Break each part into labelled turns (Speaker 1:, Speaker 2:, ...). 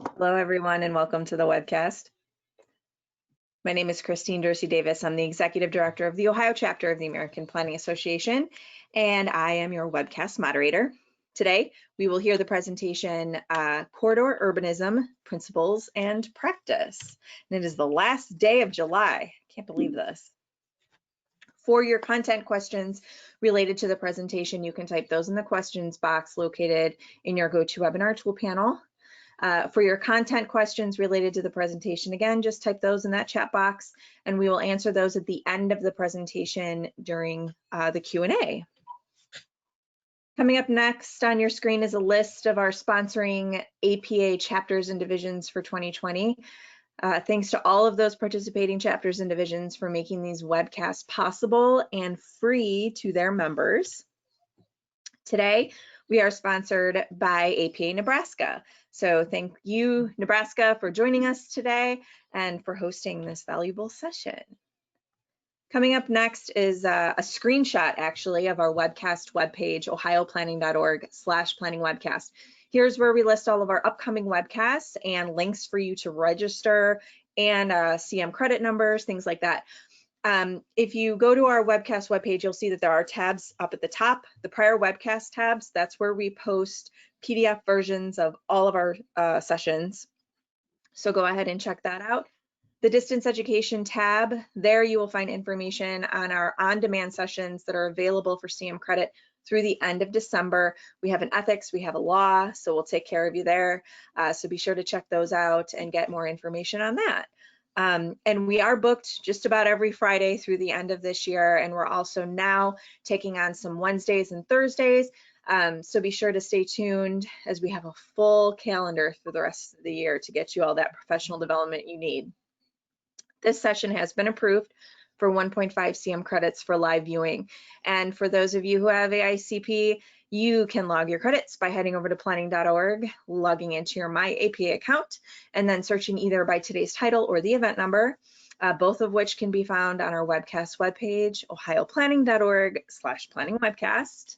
Speaker 1: Hello, everyone, and welcome to the webcast. My name is Christine Dorsey Davis. I'm the Executive Director of the Ohio chapter of the American Planning Association, and I am your webcast moderator. Today, we will hear the presentation, Corridor Urbanism, Principles and Practice. And it is the last day of July. I can't believe this. For your content questions related to the presentation, you can type those in the questions box located in your GoToWebinar tool panel. For your content questions related to the presentation, again, just type those in that chat box and we will answer those at the end of the presentation during the Q&A. Coming up next on your screen is a list of our sponsoring APA chapters and divisions for 2020. Thanks to all of those participating chapters and divisions for making these webcasts possible and free to their members. Today, we are sponsored by APA Nebraska. So thank you, Nebraska, for joining us today and for hosting this valuable session. Coming up next is a screenshot, actually, of our webcast webpage, ohioplanning.org/planningwebcast. Here's where we list all of our upcoming webcasts and links for you to register and CM credit numbers, things like that. If you go to our webcast webpage, you'll see that there are tabs up at the top, the prior webcast tabs. That's where we post PDF versions of all of our sessions. So go ahead and check that out. The distance education tab, there you will find information on our on-demand sessions that are available for CM credit through the end of December. We have an ethics, we have a law, so we'll take care of you there. So be sure to check those out and get more information on that. And we are booked just about every Friday through the end of this year, and we're also now taking on some Wednesdays and Thursdays. So be sure to stay tuned as we have a full calendar for the rest of the year to get you all that professional development you need. This session has been approved for 1.5 CM credits for live viewing. And for those of you who have AICP, you can log your credits by heading over to planning.org, logging into your My APA account, and then searching either by today's title or the event number, both of which can be found on our webcast webpage, ohioplanning.org/planningwebcast.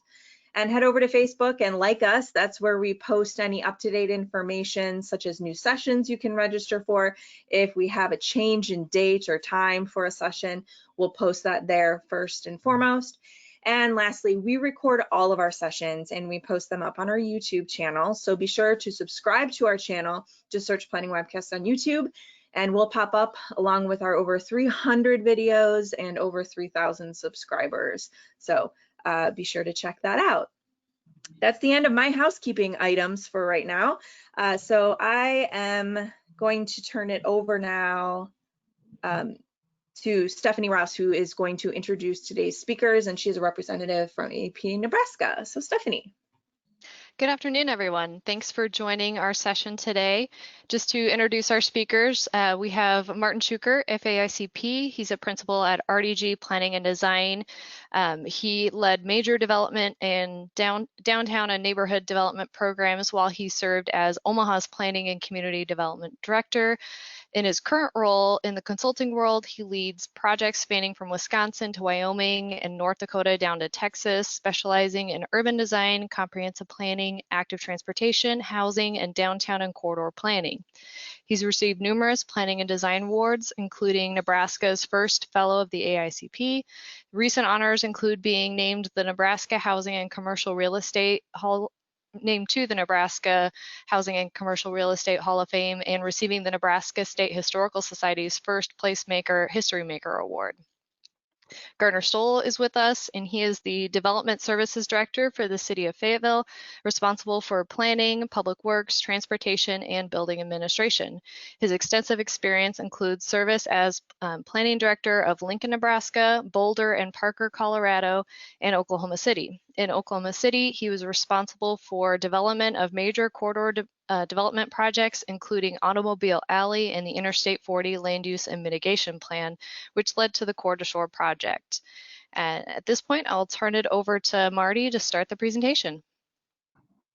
Speaker 1: And head over to Facebook and like us. That's where we post any up-to-date information, such as new sessions you can register for. If we have a change in date or time for a session, we'll post that there first and foremost. And lastly, we record all of our sessions and we post them up on our YouTube channel. So be sure to subscribe to our channel. Just search Planning Webcast on YouTube and we'll pop up along with our over 300 videos and over 3,000 subscribers. So be sure to check that out. That's the end of my housekeeping items for right now. So I am going to turn it over now to Stephanie Ross, who is going to introduce today's speakers, and she's a representative from APA Nebraska. So Stephanie.
Speaker 2: Good afternoon, everyone. Thanks for joining our session today. Just to introduce our speakers, we have Martin Schuker, FAICP. He's a principal at RDG Planning and Design. He led major development and downtown and neighborhood development programs while he served as Omaha's Planning and Community Development Director. In his current role in the consulting world, he leads projects spanning from Wisconsin to Wyoming and North Dakota down to Texas, specializing in urban design, comprehensive planning, active transportation, housing, and downtown and corridor planning. He's received numerous planning and design awards, including Nebraska's first fellow of the AICP. Recent honors include being named the Nebraska Housing and Commercial Real Estate named to the Nebraska Housing and Commercial Real Estate Hall of Fame and receiving the Nebraska State Historical Society's First Placemaker History Maker Award. Gardner Stoll is with us, and he is the Development Services Director for the City of Fayetteville, responsible for planning, public works, transportation, and building administration. His extensive experience includes service as Planning Director of Lincoln, Nebraska, Boulder and Parker, Colorado, and Oklahoma City. In Oklahoma City, he was responsible for development of major corridor development projects, including Automobile Alley and the Interstate 40 Land Use and Mitigation Plan, which led to the Core to Shore project. And at this point, I'll turn it over to Marty to start the presentation.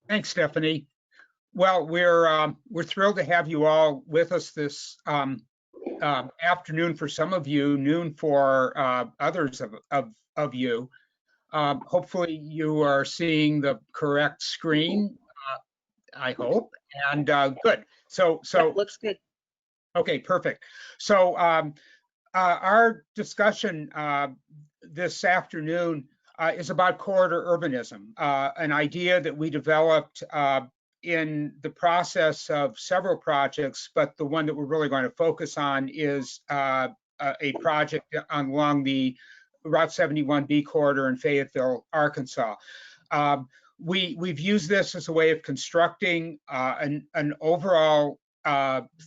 Speaker 3: Thanks, Stephanie. Well, we're thrilled to have you all with us this afternoon for some of you, noon for others of you. Hopefully you are seeing the correct screen, I hope, And good. So
Speaker 1: Yep, looks good.
Speaker 3: okay, perfect. So our discussion this afternoon is about corridor urbanism, an idea that we developed in the process of several projects, but the one that we're really going to focus on is a project along the Route 71B corridor in Fayetteville, Arkansas. We've used this as a way of constructing an overall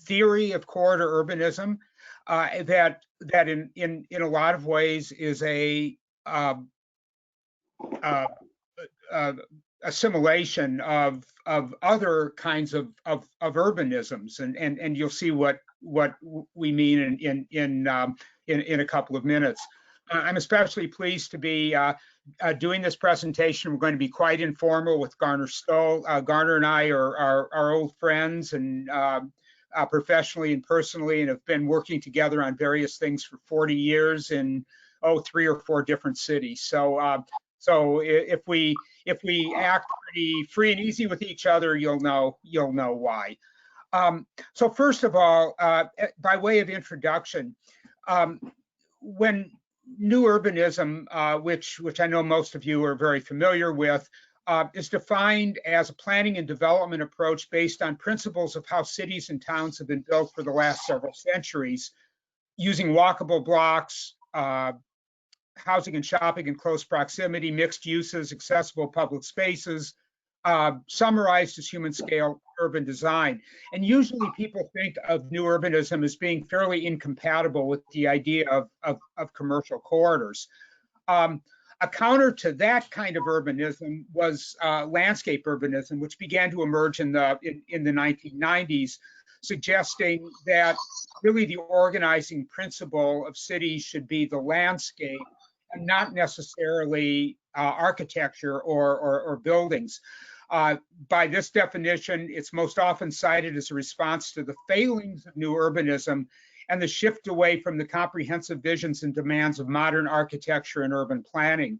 Speaker 3: theory of corridor urbanism that in a lot of ways is a assimilation of other kinds of urbanisms, and you'll see what we mean in a couple of minutes. I'm especially pleased to be doing this presentation. We're going to be quite informal with Garner Stoll. Garner and I are old friends, and professionally and personally, and have been working together on various things for 40 years in 3 or 4 different cities. So if we act pretty free and easy with each other, you'll know why. So first of all, by way of introduction, when new urbanism, which I know most of you are very familiar with, is defined as a planning and development approach based on principles of how cities and towns have been built for the last several centuries, using walkable blocks, housing and shopping in close proximity, mixed uses, accessible public spaces, summarized as human scale urban design. And usually people think of new urbanism as being fairly incompatible with the idea of commercial corridors. A counter to that kind of urbanism was landscape urbanism, which began to emerge in the 1990s, suggesting that really the organizing principle of cities should be the landscape and not necessarily architecture or buildings. By this definition, it's most often cited as a response to the failings of new urbanism and the shift away from the comprehensive visions and demands of modern architecture and urban planning.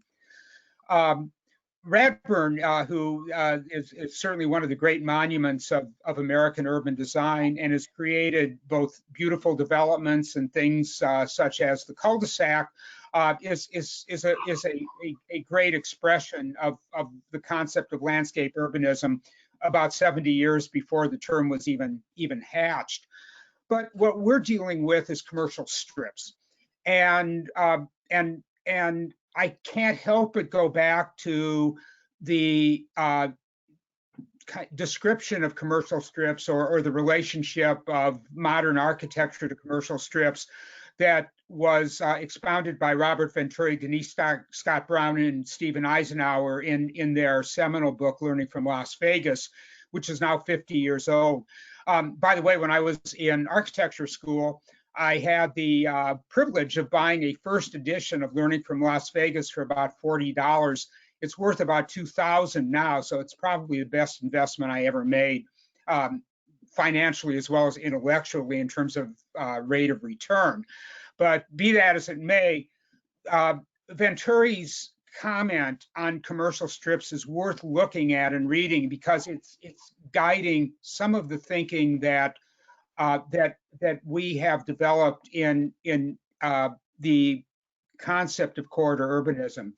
Speaker 3: Radburn, who is certainly one of the great monuments of American urban design and has created both beautiful developments and things such as the cul-de-sac, is a great expression of the concept of landscape urbanism about 70 years before the term was even hatched. But what we're dealing with is commercial strips, and I can't help but go back to the description of commercial strips or the relationship of modern architecture to commercial strips that was expounded by Robert Venturi, Denise Scott Brown, and Stephen Eisenhower in their seminal book, Learning from Las Vegas, which is now 50 years old. By the way, when I was in architecture school, I had the privilege of buying a first edition of Learning from Las Vegas for about $40. It's worth about $2,000 now, so it's probably the best investment I ever made, financially as well as intellectually in terms of rate of return. But be that as it may, Venturi's comment on commercial strips is worth looking at and reading because it's guiding some of the thinking that we have developed in the concept of corridor urbanism.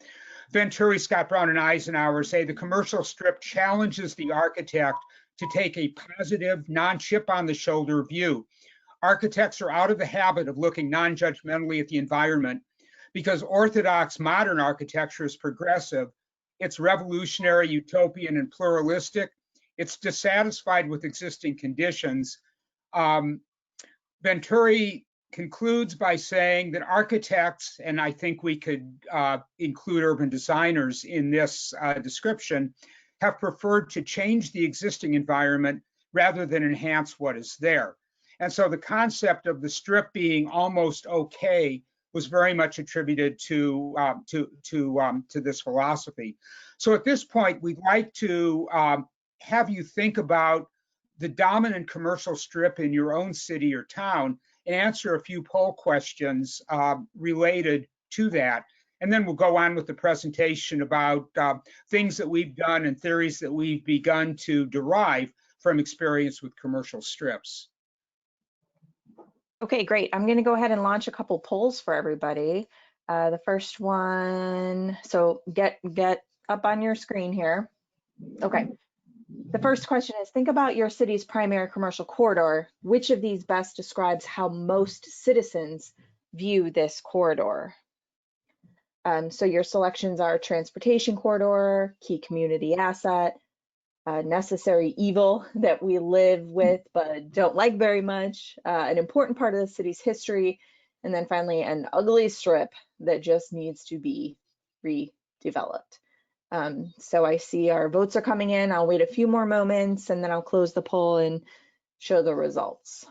Speaker 3: Venturi, Scott Brown, and Eisenhower say the commercial strip challenges the architect to take a positive, non-chip on the shoulder view. Architects are out of the habit of looking non-judgmentally at the environment because orthodox modern architecture is progressive. It's revolutionary, utopian, and pluralistic. It's dissatisfied with existing conditions. Venturi concludes by saying that architects, and I think we could include urban designers in this description, have preferred to change the existing environment rather than enhance what is there. And so the concept of the strip being almost okay was very much attributed to this philosophy. So at this point, we'd like to have you think about the dominant commercial strip in your own city or town and answer a few poll questions related to that. And then we'll go on with the presentation about things that we've done and theories that we've begun to derive from experience with commercial strips.
Speaker 1: Okay, great. I'm going to go ahead and launch a couple polls for everybody. The first one, so get up on your screen here. Okay. The first question is, think about your city's primary commercial corridor. Which of these best describes how most citizens view this corridor? So your selections are transportation corridor, key community asset, necessary evil that we live with but don't like very much, an important part of the city's history, and then finally an ugly strip that just needs to be redeveloped. So I see our votes are coming in. I'll wait a few more moments and then I'll close the poll and show the results.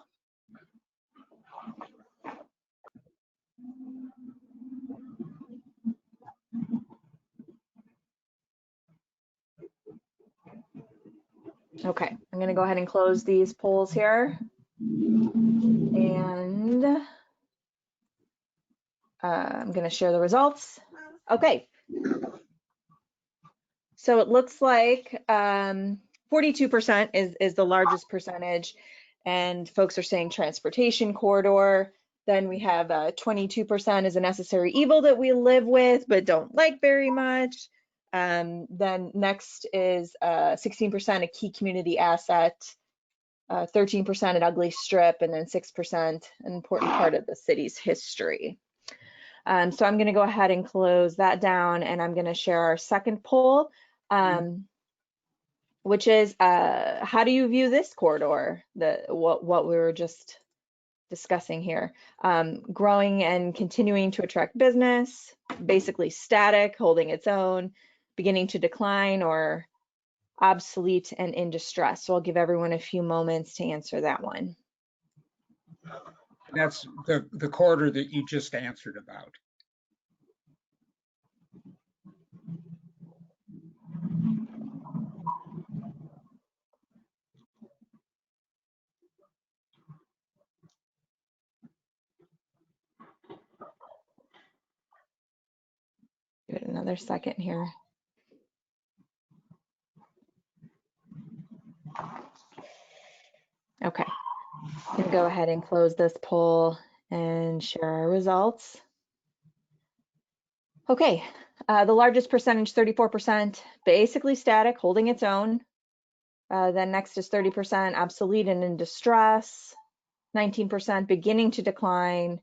Speaker 1: Okay, I'm going to go ahead and close these polls here. And I'm going to share the results. Okay. So it looks like 42% is the largest percentage, and folks are saying transportation corridor. Then we have 22% is a necessary evil that we live with but don't like very much. Then next is 16% a key community asset, 13% an ugly strip, and then 6% an important part of the city's history. So I'm going to go ahead and close that down, and I'm going to share our second poll, which is how do you view this corridor, what we were just discussing here? Growing and continuing to attract business, basically static, holding its own, beginning to decline, or obsolete and in distress. So I'll give everyone a few moments to answer that one.
Speaker 3: That's the corridor that you just answered about.
Speaker 1: Give it another second here. Okay, I'm gonna go ahead and close this poll and share our results. Okay, the largest percentage, 34%, basically static, holding its own. Then next is 30% obsolete and in distress, 19% beginning to decline,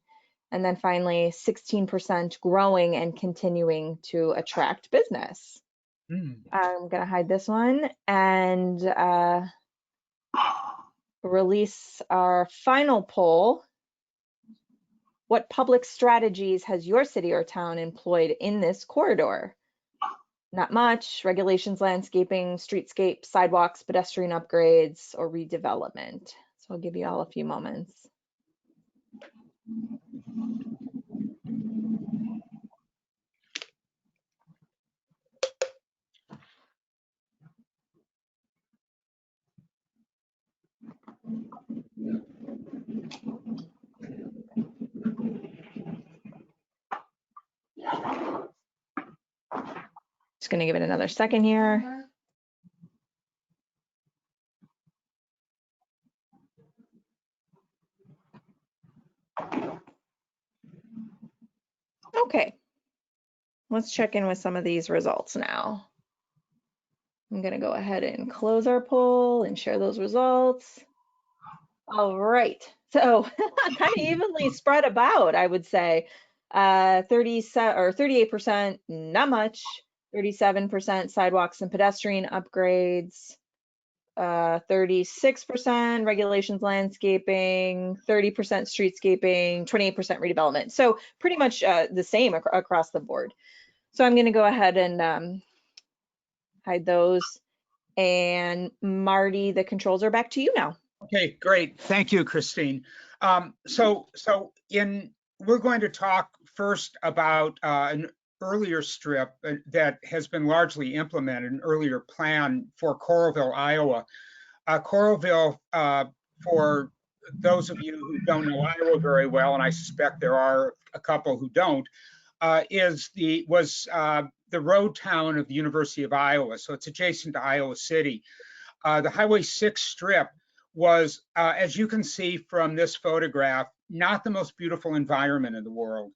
Speaker 1: and then finally 16% growing and continuing to attract business. I'm gonna hide this one and release our final poll. What public strategies has your city or town employed in this corridor? Not much. Regulations, landscaping, streetscape, sidewalks, pedestrian upgrades, or redevelopment. So I'll give you all a few moments. Just going to give it another second here. Okay, let's check in with some of these results now. I'm going to go ahead and close our poll and share those results. All right, so kind of evenly spread about, I would say. 38%, not much. 37% sidewalks and pedestrian upgrades. 36% regulations, landscaping. 30% streetscaping. 28% redevelopment. So pretty much the same across the board. So I'm going to go ahead and hide those. And Marty, the controls are back to you now.
Speaker 3: Okay, great. Thank you, Christine. So we're going to talk first about an earlier strip that has been largely implemented, an earlier plan for Coralville, Iowa. Coralville, for those of you who don't know Iowa very well, and I suspect there are a couple who don't, was the road town of the University of Iowa. So it's adjacent to Iowa City. the Highway 6 strip was, as you can see from this photograph, not the most beautiful environment in the world.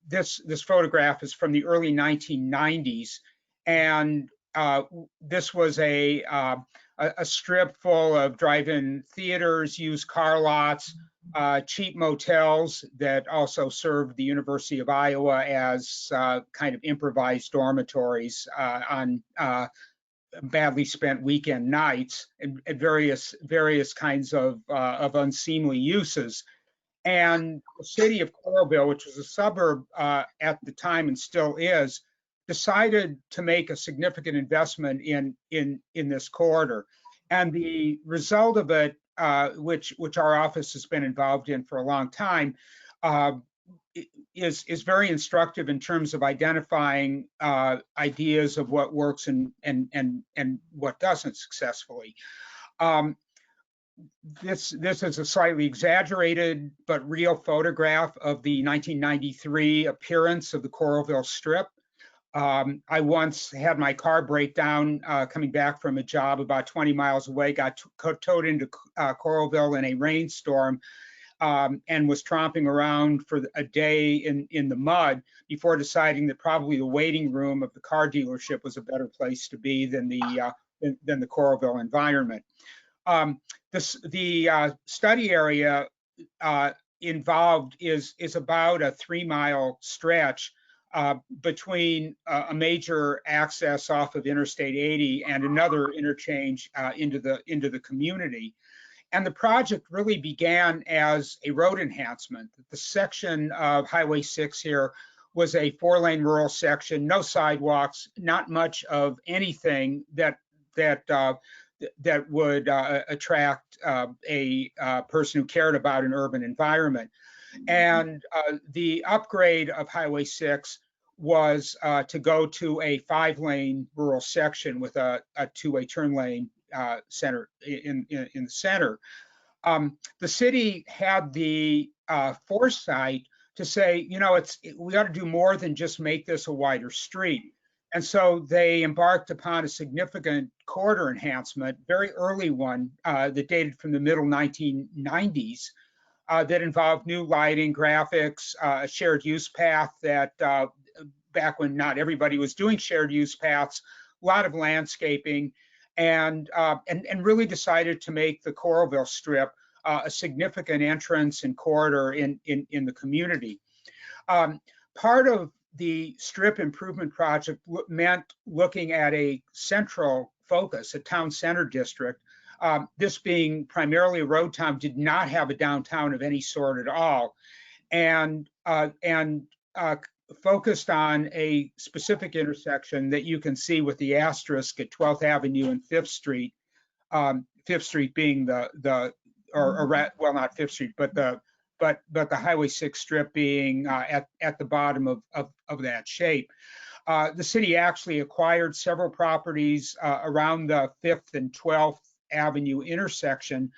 Speaker 3: This photograph is from the early 1990s, and this was a strip full of drive-in theaters, used car lots, cheap motels that also served the University of Iowa as kind of improvised dormitories on badly spent weekend nights, and various kinds of unseemly uses. And the city of Coralville, which was a suburb at the time and still is, decided to make a significant investment in this corridor. And the result of it, which our office has been involved in for a long time, is very instructive in terms of identifying ideas of what works and what doesn't successfully. This is a slightly exaggerated but real photograph of the 1993 appearance of the Coralville Strip. I once had my car break down coming back from a job about 20 miles away, got towed into Coralville in a rainstorm, and was tromping around for a day in the mud before deciding that probably the waiting room of the car dealership was a better place to be than the Coralville environment. The study area involved is about a 3-mile stretch between a major access off of Interstate 80 and another interchange into the community. And the project really began as a road enhancement. The section of Highway 6 here was a 4-lane rural section, no sidewalks, not much of anything that would attract a person who cared about an urban environment. And the upgrade of Highway 6 was to go to a 5-lane rural section with a 2-way turn lane center in the center. The city had the foresight to say, you know, we ought to do more than just make this a wider street. And so they embarked upon a significant corridor enhancement, very early one that dated from the middle 1990s, that involved new lighting, graphics, a shared use path that back when not everybody was doing shared use paths, a lot of landscaping, and really decided to make the Coralville Strip a significant entrance and corridor in the community. Part of the strip improvement project meant looking at a central focus, a town center district. This being primarily a road town, did not have a downtown of any sort at all, and focused on a specific intersection that you can see with the asterisk at 12th Avenue and 5th Street. 5th Street being well, not 5th Street, but the Highway 6 strip being at the bottom of that shape. The city actually acquired several properties around the 5th and 12th Avenue intersection,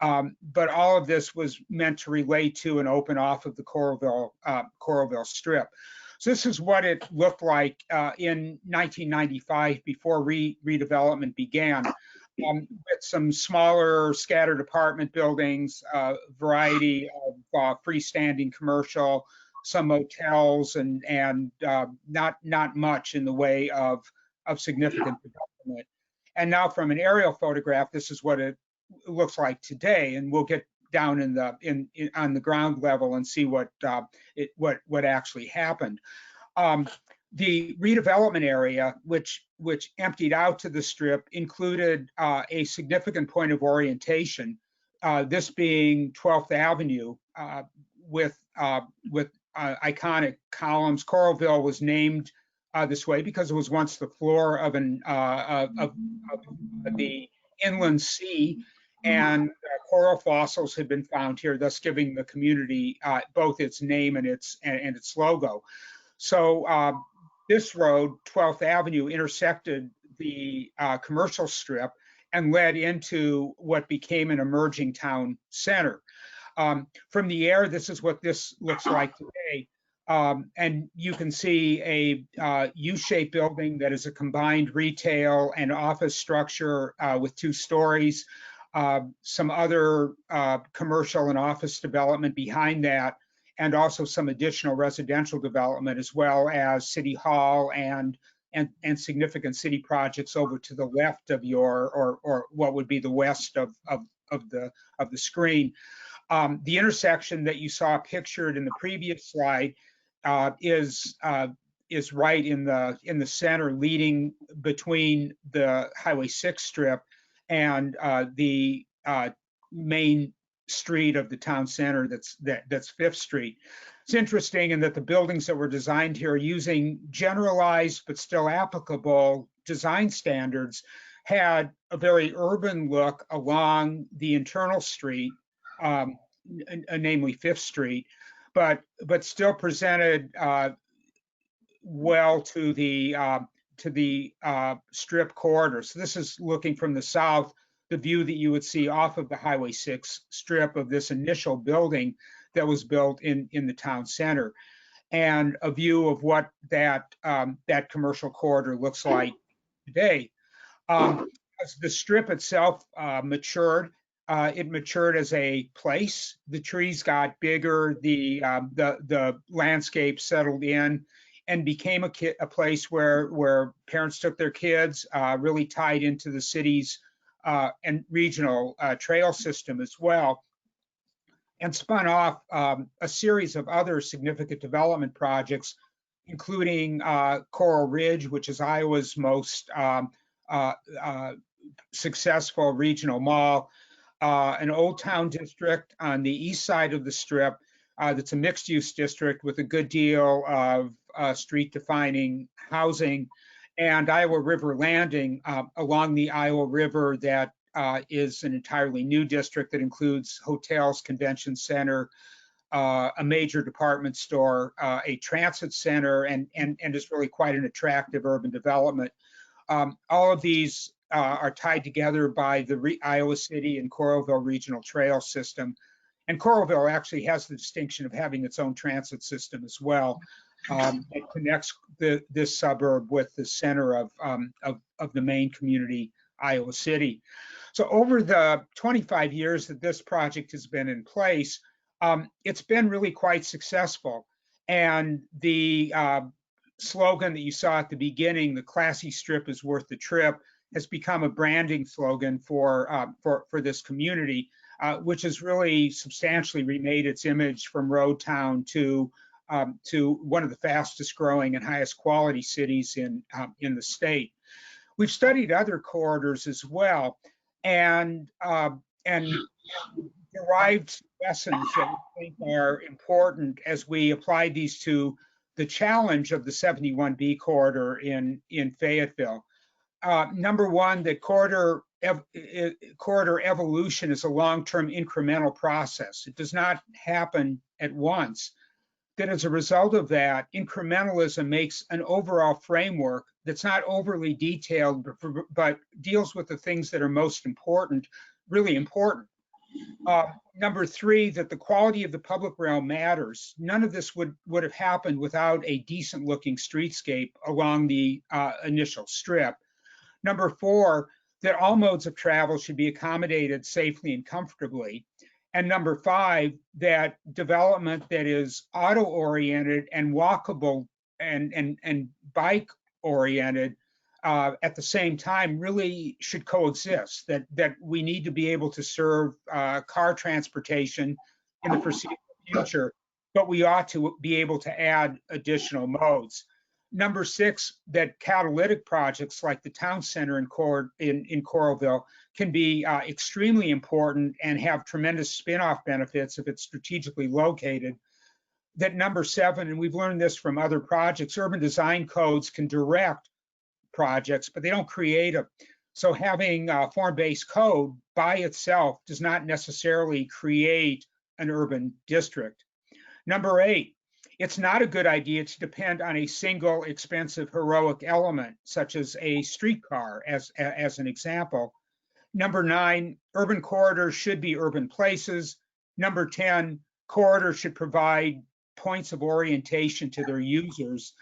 Speaker 3: but all of this was meant to relate to and open off of the Coralville Strip. So this is what it looked like in 1995 before redevelopment began. With some smaller scattered apartment buildings, a variety of freestanding commercial, some motels, and not much in the way of significant development. And now from an aerial photograph, this is what it looks like today, and we'll get down on the ground level and see what actually happened. The redevelopment area, which emptied out to the strip, included a significant point of orientation, this being 12th Avenue with iconic columns. Coralville was named this way because it was once the floor of the inland sea, and coral fossils had been found here, thus giving the community both its name and its logo. So this road, 12th Avenue, intersected the commercial strip and led into what became an emerging town center. From the air, this is what this looks like today. And you can see a U-shaped building that is a combined retail and office structure with 2 stories, some other commercial and office development behind that, and also some additional residential development, as well as City Hall and significant city projects over to the left of your, or what would be the west of the screen. The intersection that you saw pictured in the previous slide is right in the center, leading between the Highway 6 strip and the main street of the town center, that's 5th Street. It's interesting in that the buildings that were designed here using generalized but still applicable design standards had a very urban look along the internal street, namely 5th Street, but still presented well to the strip corridor. So this is looking from the south, the view that you would see off of the Highway 6 strip of this initial building that was built in the town center, and a view of what that commercial corridor looks like today. As the strip itself matured, it matured as a place. The trees got bigger, the landscape settled in, and became a place where parents took their kids, really tied into the city's and regional trail system as well, and spun off a series of other significant development projects, including Coral Ridge, which is Iowa's most successful regional mall, an Old Town district on the east side of the strip that's a mixed-use district with a good deal of street-defining housing, and Iowa River Landing along the Iowa River that is an entirely new district that includes hotels, convention center, a major department store, a transit center, and is really quite an attractive urban development. All of these are tied together by the Iowa City and Coralville Regional Trail System. And Coralville actually has the distinction of having its own transit system as well. It connects this suburb with the center of the main community, Iowa City. So over the 25 years that this project has been in place, it's been really quite successful. And the slogan that you saw at the beginning, "The classy strip is worth the trip," has become a branding slogan for this community, which has really substantially remade its image from road town to one of the fastest growing and highest quality cities in the state. We've studied other corridors as well, and derived lessons that we think are important as we apply these to the challenge of the 71B corridor in Fayetteville. Number one, that corridor evolution is a long-term incremental process. It does not happen at once. That as a result of that, incrementalism makes an overall framework that's not overly detailed, but deals with the things that are most important, really important. Number three, that the quality of the public realm matters. None of this would have happened without a decent looking streetscape along the initial strip. Number four, that all modes of travel should be accommodated safely and comfortably. And number five, that development that is auto-oriented and walkable and bike-oriented at the same time really should coexist, that we need to be able to serve car transportation in the foreseeable future, but we ought to be able to add additional modes. Number six, that catalytic projects like the town center in Coralville can be extremely important and have tremendous spin-off benefits if it's strategically located. That number seven, and we've learned this from other projects, urban design codes can direct projects, but they don't create them. So having a form-based code by itself does not necessarily create an urban district. Number eight, it's not a good idea to depend on a single expensive heroic element, such as a streetcar, as an example. Number nine, urban corridors should be urban places. Number 10, corridors should provide points of orientation to their users.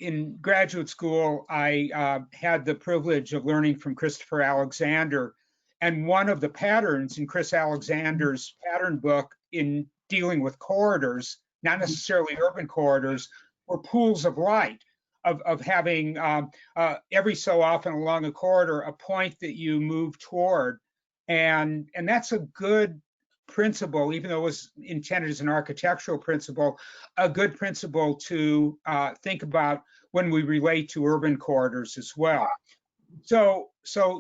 Speaker 3: In graduate school, I had the privilege of learning from Christopher Alexander, and one of the patterns in Chris Alexander's pattern book in dealing with corridors, not necessarily urban corridors, were pools of light, of having every so often along a corridor a point that you move toward, and that's a good principle, even though it was intended as an architectural principle, a good principle to think about when we relate to urban corridors as well. So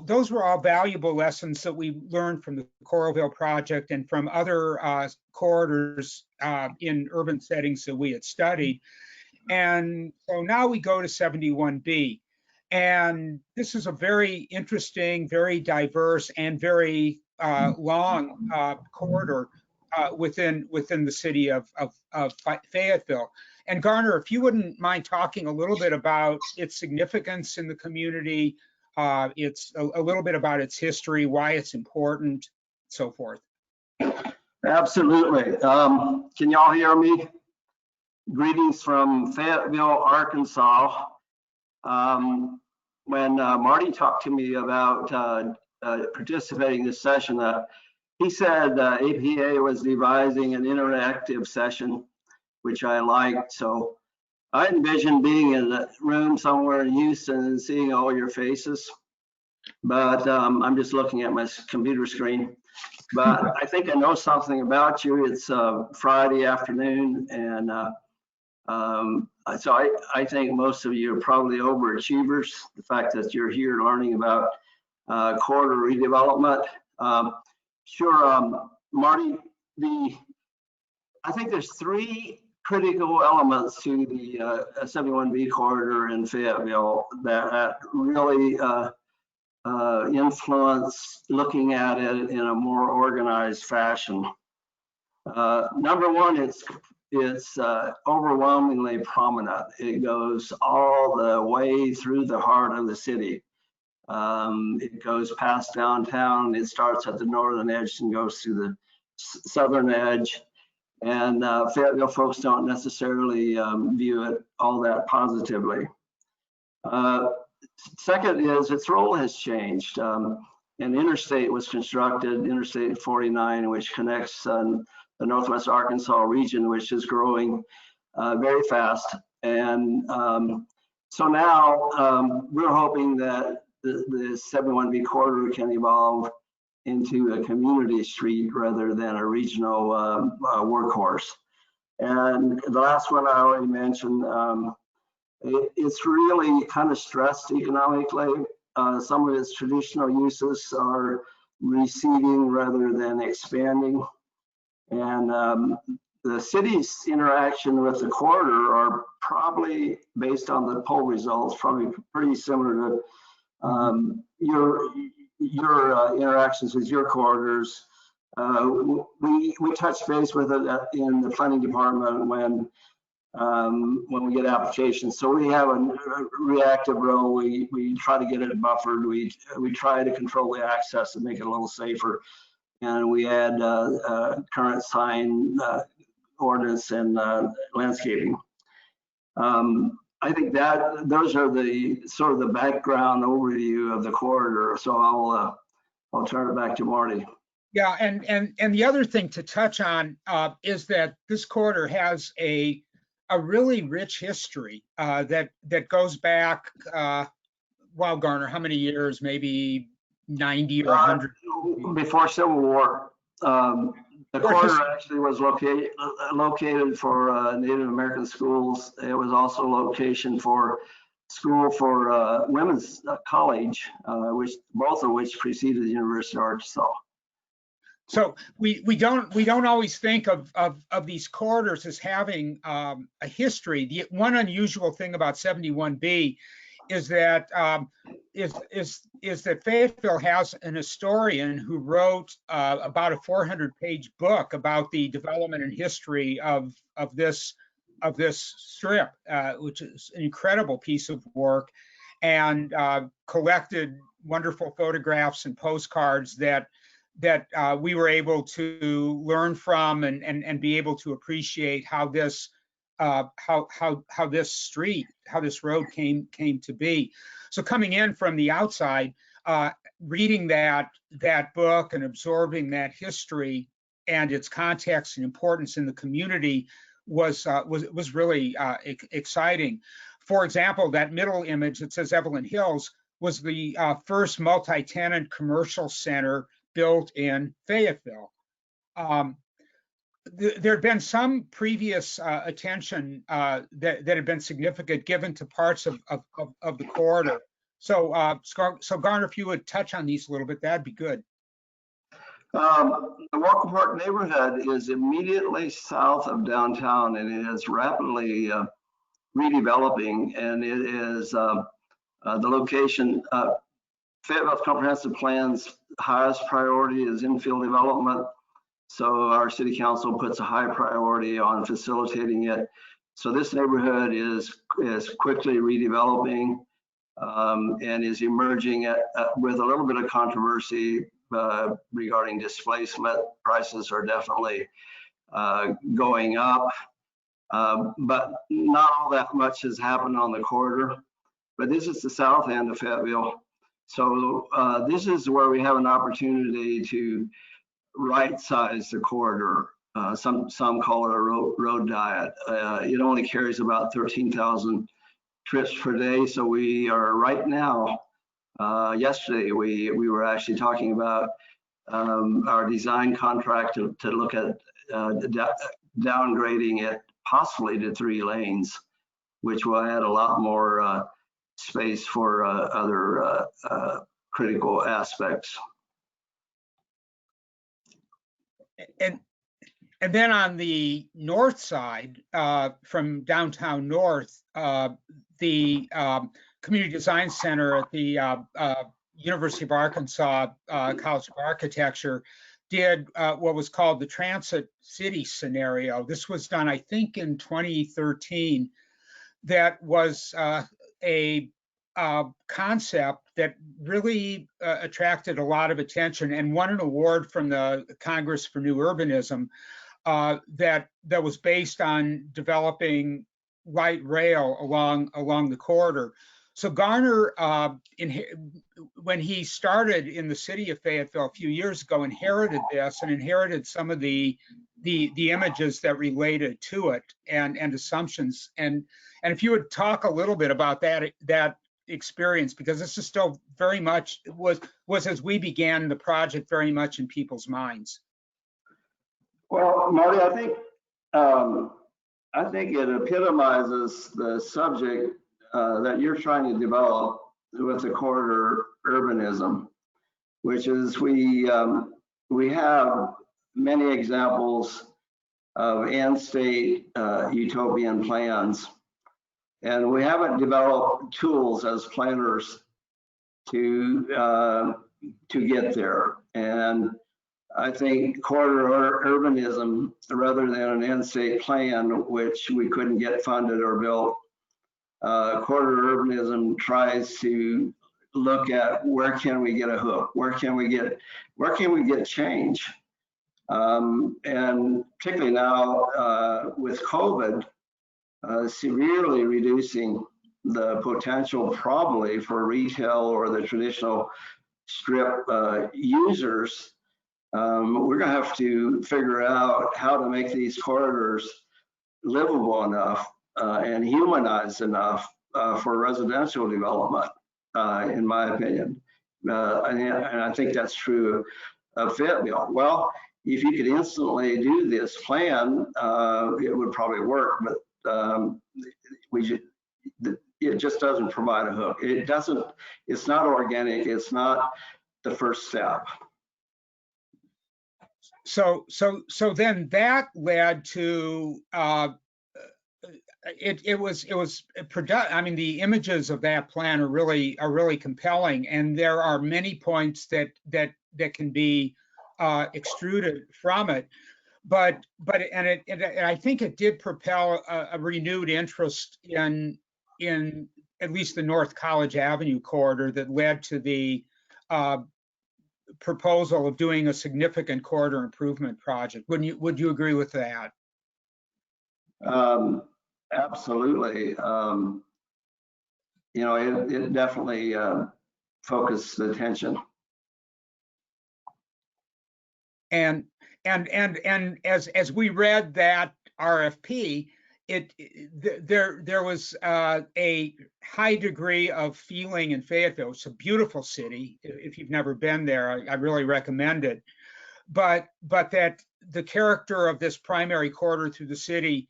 Speaker 3: those were all valuable lessons that we learned from the Coralville project and from other corridors in urban settings that we had studied. And so now we go to 71B. And this is a very interesting, very diverse, and very long corridor within the city of Fayetteville. And Garner, if you wouldn't mind talking a little bit about its significance in the community, it's a little bit about its history, why it's important, so forth.
Speaker 4: Absolutely. Can y'all hear me? Greetings from Fayetteville, Arkansas. When Marty talked to me about participating in this session, he said APA was devising an interactive session, which I liked. So I envisioned being in a room somewhere in Houston and seeing all your faces, but I'm just looking at my computer screen. But I think I know something about you. It's Friday afternoon, and so I think most of you are probably overachievers. The fact that you're here learning about corridor redevelopment. Sure, Marty, I think there's three critical elements to the 71B corridor in Fayetteville that really influence looking at it in a more organized fashion. Number one, it's overwhelmingly prominent. It goes all the way through the heart of the city. It goes past downtown. It starts at the northern edge and goes to the southern edge. And Fayetteville folks don't necessarily view it all that positively. Second is its role has changed. An interstate was constructed, Interstate 49, which connects the Northwest Arkansas region, which is growing very fast. And so now we're hoping that the 71B corridor can evolve into a community street rather than a regional workhorse. And the last one I already mentioned, it's really kind of stressed economically. Some of its traditional uses are receding rather than expanding. And the city's interaction with the corridor are probably, based on the poll results, probably pretty similar to your interactions with your corridors. We touch base with it in the planning department when we get applications. So we have a reactive role. We try to get it buffered. We try to control the access and make it a little safer. And we add current sign ordinance and landscaping. I think that those are the sort of the background overview of the corridor. So I'll turn it back to Marty.
Speaker 3: Yeah, and the other thing to touch on is that this corridor has a really rich history that goes back, well, Garner, how many years? Maybe 90 or 100?
Speaker 4: Before Civil War. The corridor actually was located for Native American schools. It was also location for school for women's college, both of which preceded the University of Arkansas.
Speaker 3: So we don't always think of these corridors as having a history. The one unusual thing about 71B is that that Fayetteville has an historian who wrote about a 400-page book about the development and history of this strip, which is an incredible piece of work, and collected wonderful photographs and postcards that we were able to learn from and be able to appreciate how this this road came to be. So coming in from the outside, reading that book and absorbing that history and its context and importance in the community was really exciting. For example, that middle image that says Evelyn Hills was the first multi-tenant commercial center built in Fayetteville. There had been some previous attention that had been significant given to parts of the corridor. So Garner, if you would touch on these a little bit, that'd be good.
Speaker 4: The Walker Park neighborhood is immediately south of downtown, and it is rapidly redeveloping, and it is the location. Fayetteville's comprehensive plan's highest priority is infill development, so our city council puts a high priority on facilitating it. So this neighborhood is quickly redeveloping and is emerging with a little bit of controversy regarding displacement. Prices are definitely going up, but not all that much has happened on the corridor. But this is the south end of Fayetteville. So this is where we have an opportunity to right-size the corridor. Some call it a road diet. It only carries about 13,000 trips per day. So we are right now, yesterday, we were actually talking about our design contract to look at downgrading it possibly to 3 lanes, which will add a lot more space for other critical aspects.
Speaker 3: And then on the north side, from downtown north, the Community Design Center at the University of Arkansas College of Architecture did what was called the Transit City scenario. This was done, I think, in 2013. That was a concept that really attracted a lot of attention and won an award from the Congress for New Urbanism that was based on developing light rail along the corridor. So Garner, when he started in the city of Fayetteville a few years ago, inherited this and inherited some of the images that related to it and assumptions. And if you would talk a little bit about that experience, because this is still very much was as we began the project very much in people's minds.
Speaker 4: Well, Marty, I think it epitomizes the subject that you're trying to develop with the corridor urbanism, which is we have many examples of end state utopian plans, and we haven't developed tools as planners to get there. And I think corridor urbanism, rather than an end state plan, which we couldn't get funded or built, corridor urbanism tries to look at where can we get a hook, where can we get change, and particularly now with COVID severely reducing the potential probably for retail or the traditional strip users. We're going to have to figure out how to make these corridors livable enough and humanized enough for residential development, in my opinion. And I think that's true of Fayetteville. Well, if you could instantly do this plan, it would probably work, but it just doesn't provide a hook. It's not organic. It's not the first step.
Speaker 3: So then that led to I mean, the images of that plan are really compelling, and there are many points that can be extruded from it. But I think it did propel a renewed interest in at least the North College Avenue corridor that led to the proposal of doing a significant corridor improvement project. Would you agree with that?
Speaker 4: Absolutely. You know, it definitely focused the attention.
Speaker 3: And as we read that RFP, there was a high degree of feeling in Fayetteville. It's a beautiful city. If you've never been there, I really recommend it. But that the character of this primary corridor through the city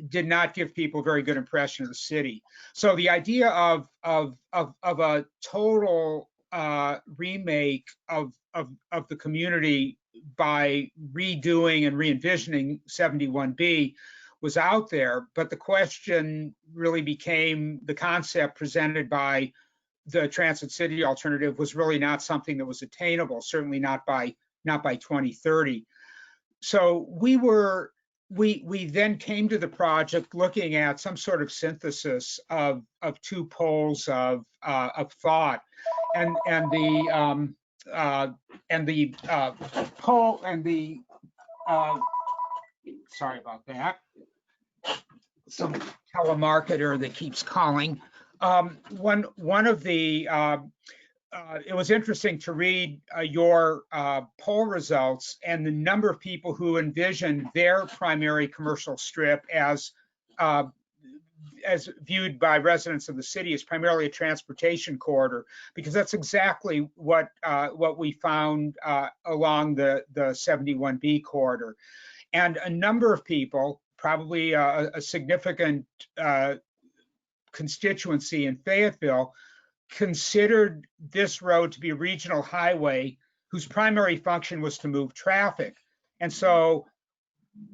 Speaker 3: did not give people a very good impression of the city. So the idea of a total remake of the community by redoing and re-envisioning 71B was out there, but the question really became, the concept presented by the Transit City alternative was really not something that was attainable, certainly not by 2030. So we then came to the project looking at some sort of synthesis of two poles of thought, and the pole and the sorry about that. Some telemarketer that keeps calling. One of the it was interesting to read your poll results and the number of people who envisioned their primary commercial strip as viewed by residents of the city as primarily a transportation corridor, because that's exactly what we found along the 71B corridor. And a number of people, probably a significant constituency in Fayetteville, considered this road to be a regional highway whose primary function was to move traffic. And so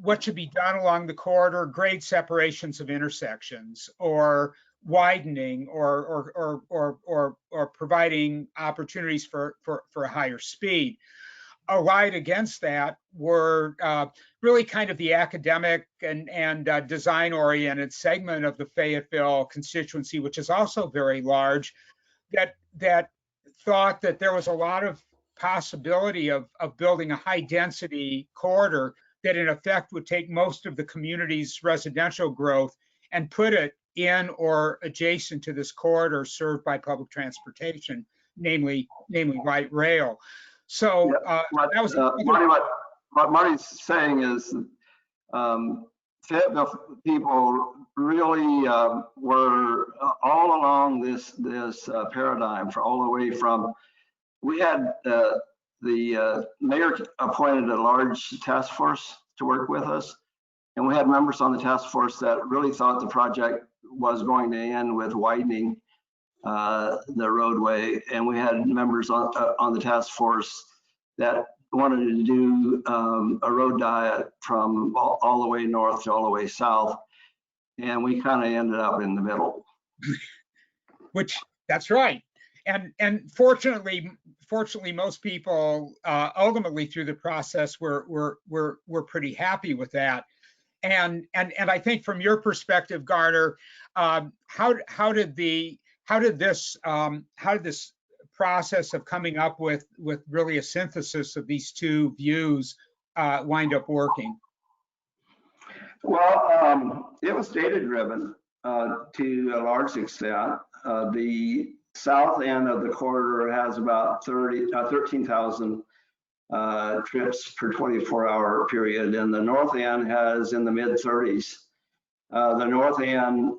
Speaker 3: what should be done along the corridor, grade separations of intersections, or widening, or providing opportunities for a higher speed. Allied against that were really kind of the academic and design-oriented segment of the Fayetteville constituency, which is also very large, that thought that there was a lot of possibility of building a high-density corridor that in effect would take most of the community's residential growth and put it in or adjacent to this corridor served by public transportation, namely light rail. So that was
Speaker 4: what Marty's saying is Fayetteville people really were all along this paradigm for all the way from, we had the mayor appointed a large task force to work with us, and we had members on the task force that really thought the project was going to end with widening the roadway, and we had members on the task force that wanted to do a road diet from all the way north to all the way south, and we kind of ended up in the middle.
Speaker 3: Which, that's right. And fortunately, most people ultimately through the process were pretty happy with that. And I think from your perspective, Garner, how did this process of coming up with really a synthesis of these two views wind up working?
Speaker 4: Well, it was data driven to a large extent. The south end of the corridor has about 13,000 trips per 24-hour period, and the north end has in the mid-30s. The north end,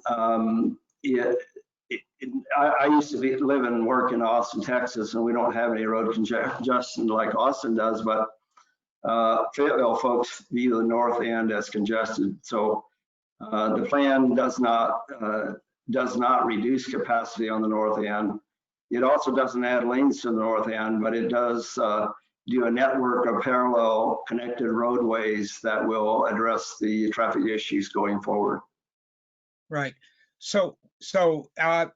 Speaker 4: I used to live and work in Austin, Texas, and we don't have any road congestion like Austin does, but Fayetteville folks view the north end as congested. So the plan does not reduce capacity on the north end. It also doesn't add lanes to the north end, but it does do a network of parallel connected roadways that will address the traffic issues going forward.
Speaker 3: Right. So that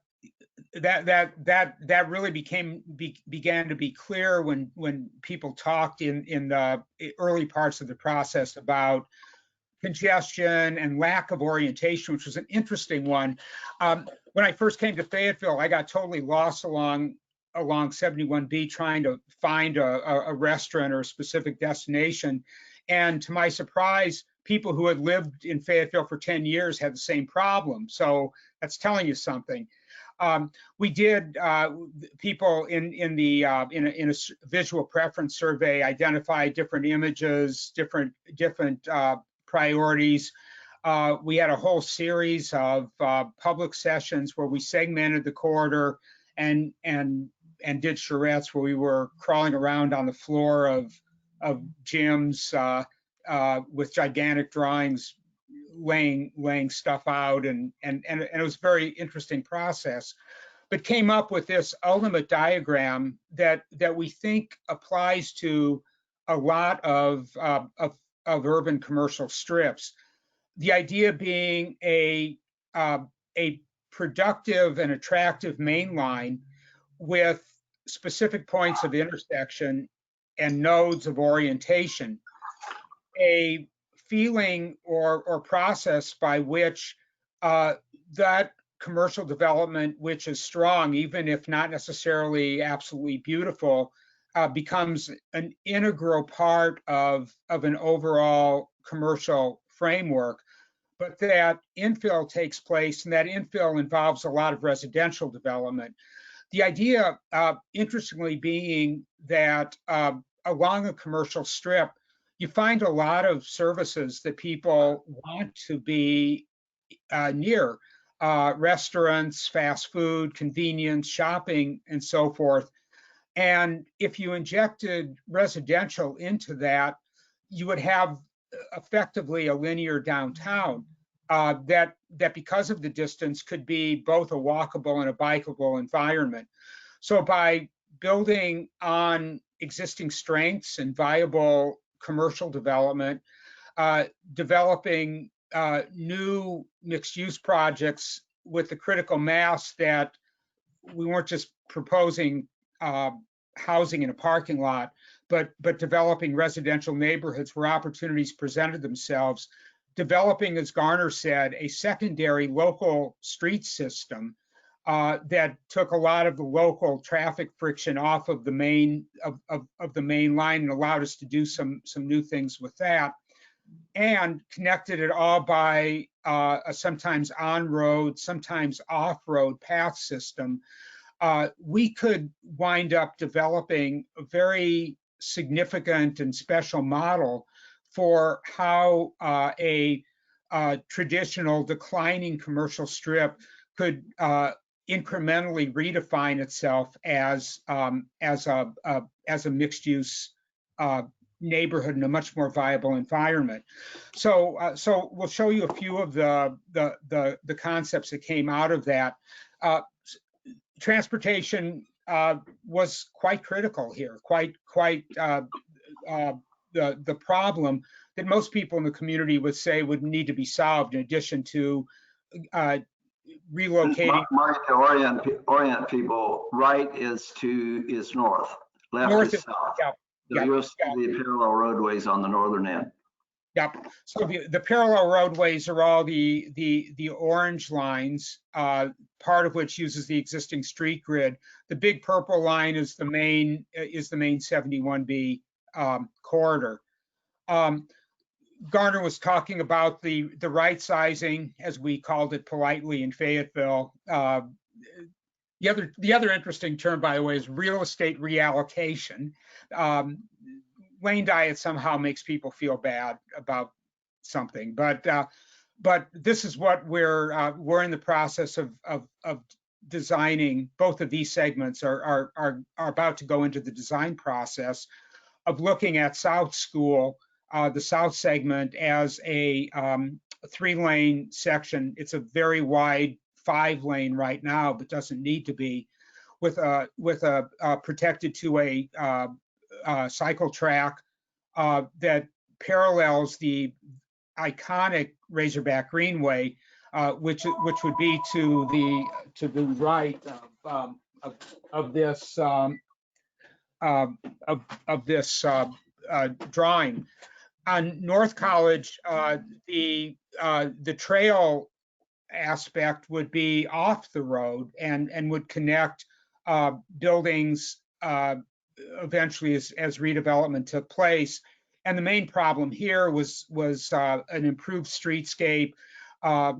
Speaker 3: really began to be clear when people talked in the early parts of the process about congestion and lack of orientation, which was an interesting one. When I first came to Fayetteville, I got totally lost along along 71B trying to find a restaurant or a specific destination. And to my surprise, people who had lived in Fayetteville for 10 years had the same problem. So that's telling you something. We did, people in a visual preference survey identify different images, different priorities. We had a whole series of public sessions where we segmented the corridor and did charrettes where we were crawling around on the floor of gyms with gigantic drawings, laying stuff out, and it was a very interesting process. But came up with this ultimate diagram that we think applies to a lot of urban commercial strips. The idea being a productive and attractive main line with specific points of intersection and nodes of orientation, a feeling or process by which that commercial development, which is strong, even if not necessarily absolutely beautiful, becomes an integral part of an overall commercial framework, but that infill takes place, and that infill involves a lot of residential development. The idea, interestingly, being that along a commercial strip, you find a lot of services that people want to be near, restaurants, fast food, convenience, shopping, and so forth. And if you injected residential into that, you would have effectively a linear downtown that because of the distance could be both a walkable and a bikeable environment. So by building on existing strengths and viable commercial development, developing new mixed-use projects with the critical mass that we weren't just proposing housing in a parking lot, but developing residential neighborhoods where opportunities presented themselves, developing, as Garner said, a secondary local street system that took a lot of the local traffic friction off of the main of the main line and allowed us to do some new things with that, and connected it all by a sometimes on-road, sometimes off-road path system. We could wind up developing a very significant and special model for how a traditional declining commercial strip could incrementally redefine itself as a mixed-use neighborhood in a much more viable environment. So we'll show you a few of the concepts that came out of that. Transportation was quite critical here, quite the problem that most people in the community would say would need to be solved, in addition to relocating.
Speaker 4: Mark, to orient people, right is north, left is south.
Speaker 3: Yeah,
Speaker 4: So you'll see the parallel roadways on the northern end.
Speaker 3: Yep. So the parallel roadways are all the orange lines, part of which uses the existing street grid. The big purple line is the main 71B corridor. Garner was talking about the right sizing, as we called it politely in Fayetteville. The other interesting term, by the way, is real estate reallocation. Lane diet somehow makes people feel bad about something, but this is what we're in the process of designing. Both of these segments are about to go into the design process of looking at South School, the South segment, as a 3-lane section. It's a very wide 5-lane right now, but doesn't need to be, with a protected two-way cycle track that parallels the iconic Razorback Greenway, which would be to the right of this drawing. On North College, the trail aspect would be off the road and would connect buildings eventually as redevelopment took place. And the main problem here was an improved streetscape,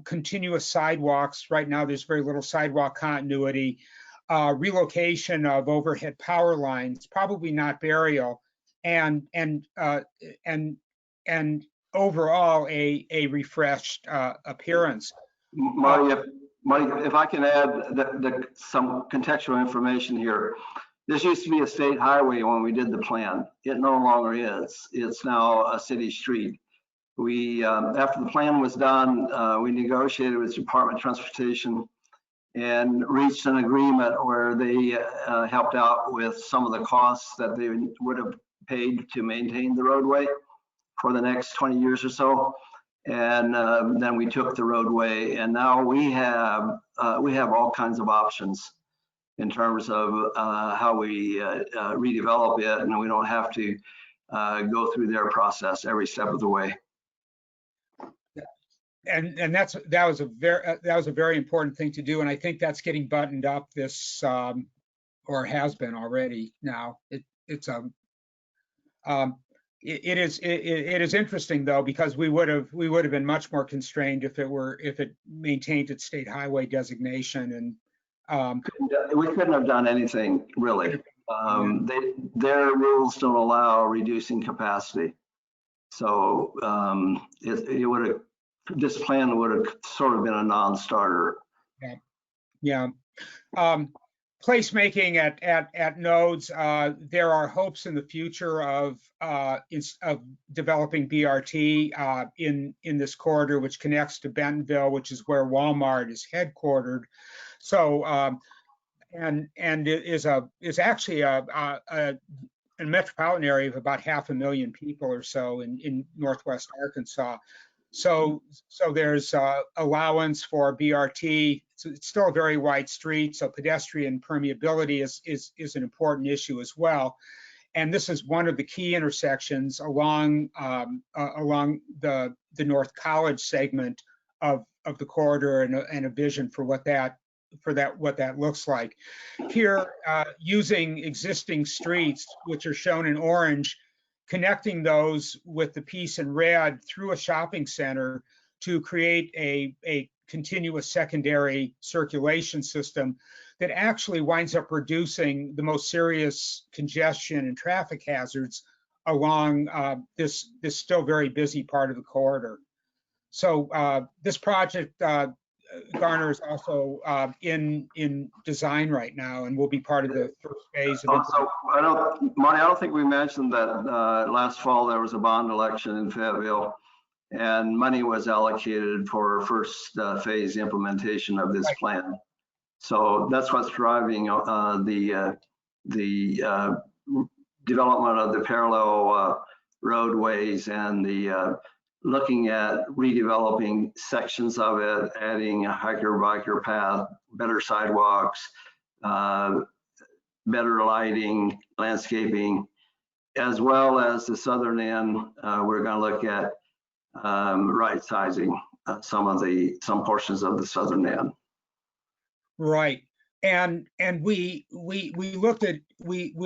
Speaker 3: continuous sidewalks. Right now, there's very little sidewalk continuity, relocation of overhead power lines, probably not burial, and overall a refreshed appearance.
Speaker 4: Marty, if I can add some contextual information here. This used to be a state highway when we did the plan. It no longer is. It's now a city street. We, after the plan was done, we negotiated with the Department of Transportation and reached an agreement where they helped out with some of the costs that they would have paid to maintain the roadway for the next 20 years or so. And then we took the roadway, and now we have all kinds of options in terms of how we redevelop it, and we don't have to go through their process every step of the way.
Speaker 3: And that was a very important thing to do, and I think that's getting buttoned up this or has been already now. It is interesting though, because we would have been much more constrained if it maintained its state highway designation, and
Speaker 4: we couldn't have done anything really. Their rules don't allow reducing capacity, so this plan would have sort of been a non-starter.
Speaker 3: Yeah. Placemaking at nodes. There are hopes in the future of developing BRT in this corridor, which connects to Bentonville, which is where Walmart is headquartered. So and it is actually a metropolitan area of about 500,000 people or so in Northwest Arkansas. So there's allowance for BRT. It's still a very wide street, so pedestrian permeability is an important issue as well. And this is one of the key intersections along the North College segment of the corridor, and a vision for what that looks like. Here, using existing streets, which are shown in orange, connecting those with the piece in red through a shopping center to create a continuous secondary circulation system that actually winds up reducing the most serious congestion and traffic hazards along this still very busy part of the corridor. So this project, Garner, is also in design right now, and will be part of the first phase of it.
Speaker 4: Also, Marty, I don't think we mentioned that last fall there was a bond election in Fayetteville, and money was allocated for first phase implementation of this plan. So that's what's driving the development of the parallel roadways, and the looking at redeveloping sections of it, adding a hiker-biker path, better sidewalks, better lighting, landscaping, as well as the southern end. We're going to look at right sizing some portions of the southern end.
Speaker 3: Right, and we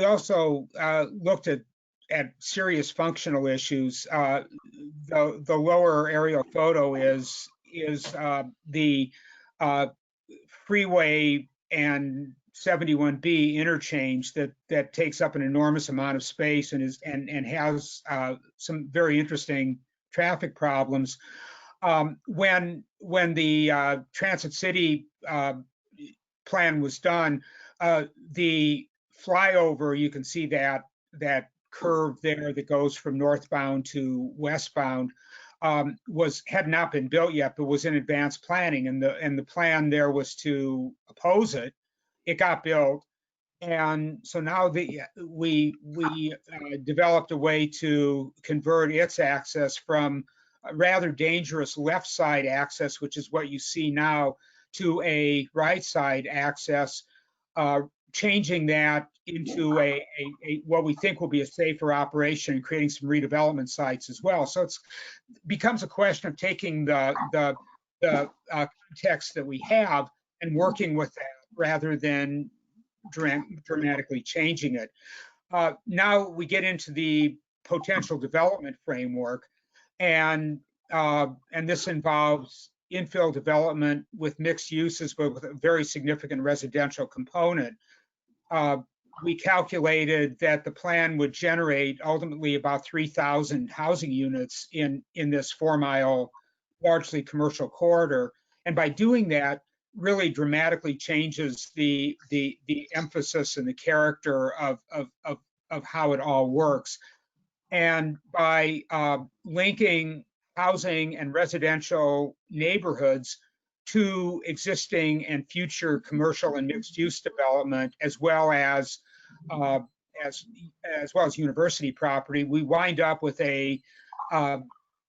Speaker 3: also looked at serious functional issues. The lower aerial photo is the freeway and 71B interchange that takes up an enormous amount of space and has some very interesting traffic problems. When the Transit City plan was done, the flyover, you can see that curve there that goes from northbound to westbound, had not been built yet, but was in advanced planning, and the plan there was to oppose it. It got built, and so now we developed a way to convert its access from a rather dangerous left side access, which is what you see now, to a right side access, changing that into a what we think will be a safer operation, and creating some redevelopment sites as well. So it becomes a question of taking the context that we have and working with that, rather than dramatically changing it. Now we get into the potential development framework, and this involves infill development with mixed uses, but with a very significant residential component. We calculated that the plan would generate ultimately about 3,000 housing units in this 4-mile, largely commercial corridor. And by doing that, really dramatically changes the emphasis and the character of how it all works. And by linking housing and residential neighborhoods to existing and future commercial and mixed-use development, as well as university property, we wind up with a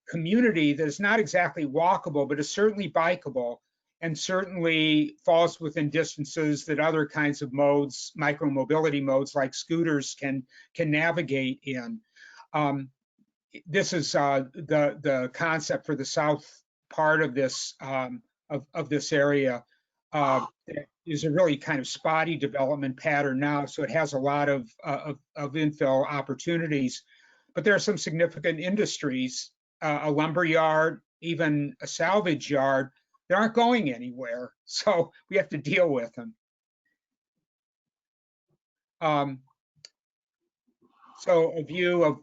Speaker 3: community that is not exactly walkable, but is certainly bikeable, and certainly falls within distances that other kinds of modes, micro-mobility modes like scooters, can navigate in. This is the concept for the south part of this area. Is a really kind of spotty development pattern now, so it has a lot of infill opportunities. But there are some significant industries, a lumber yard, even a salvage yard, that aren't going anywhere, so we have to deal with them. So a view of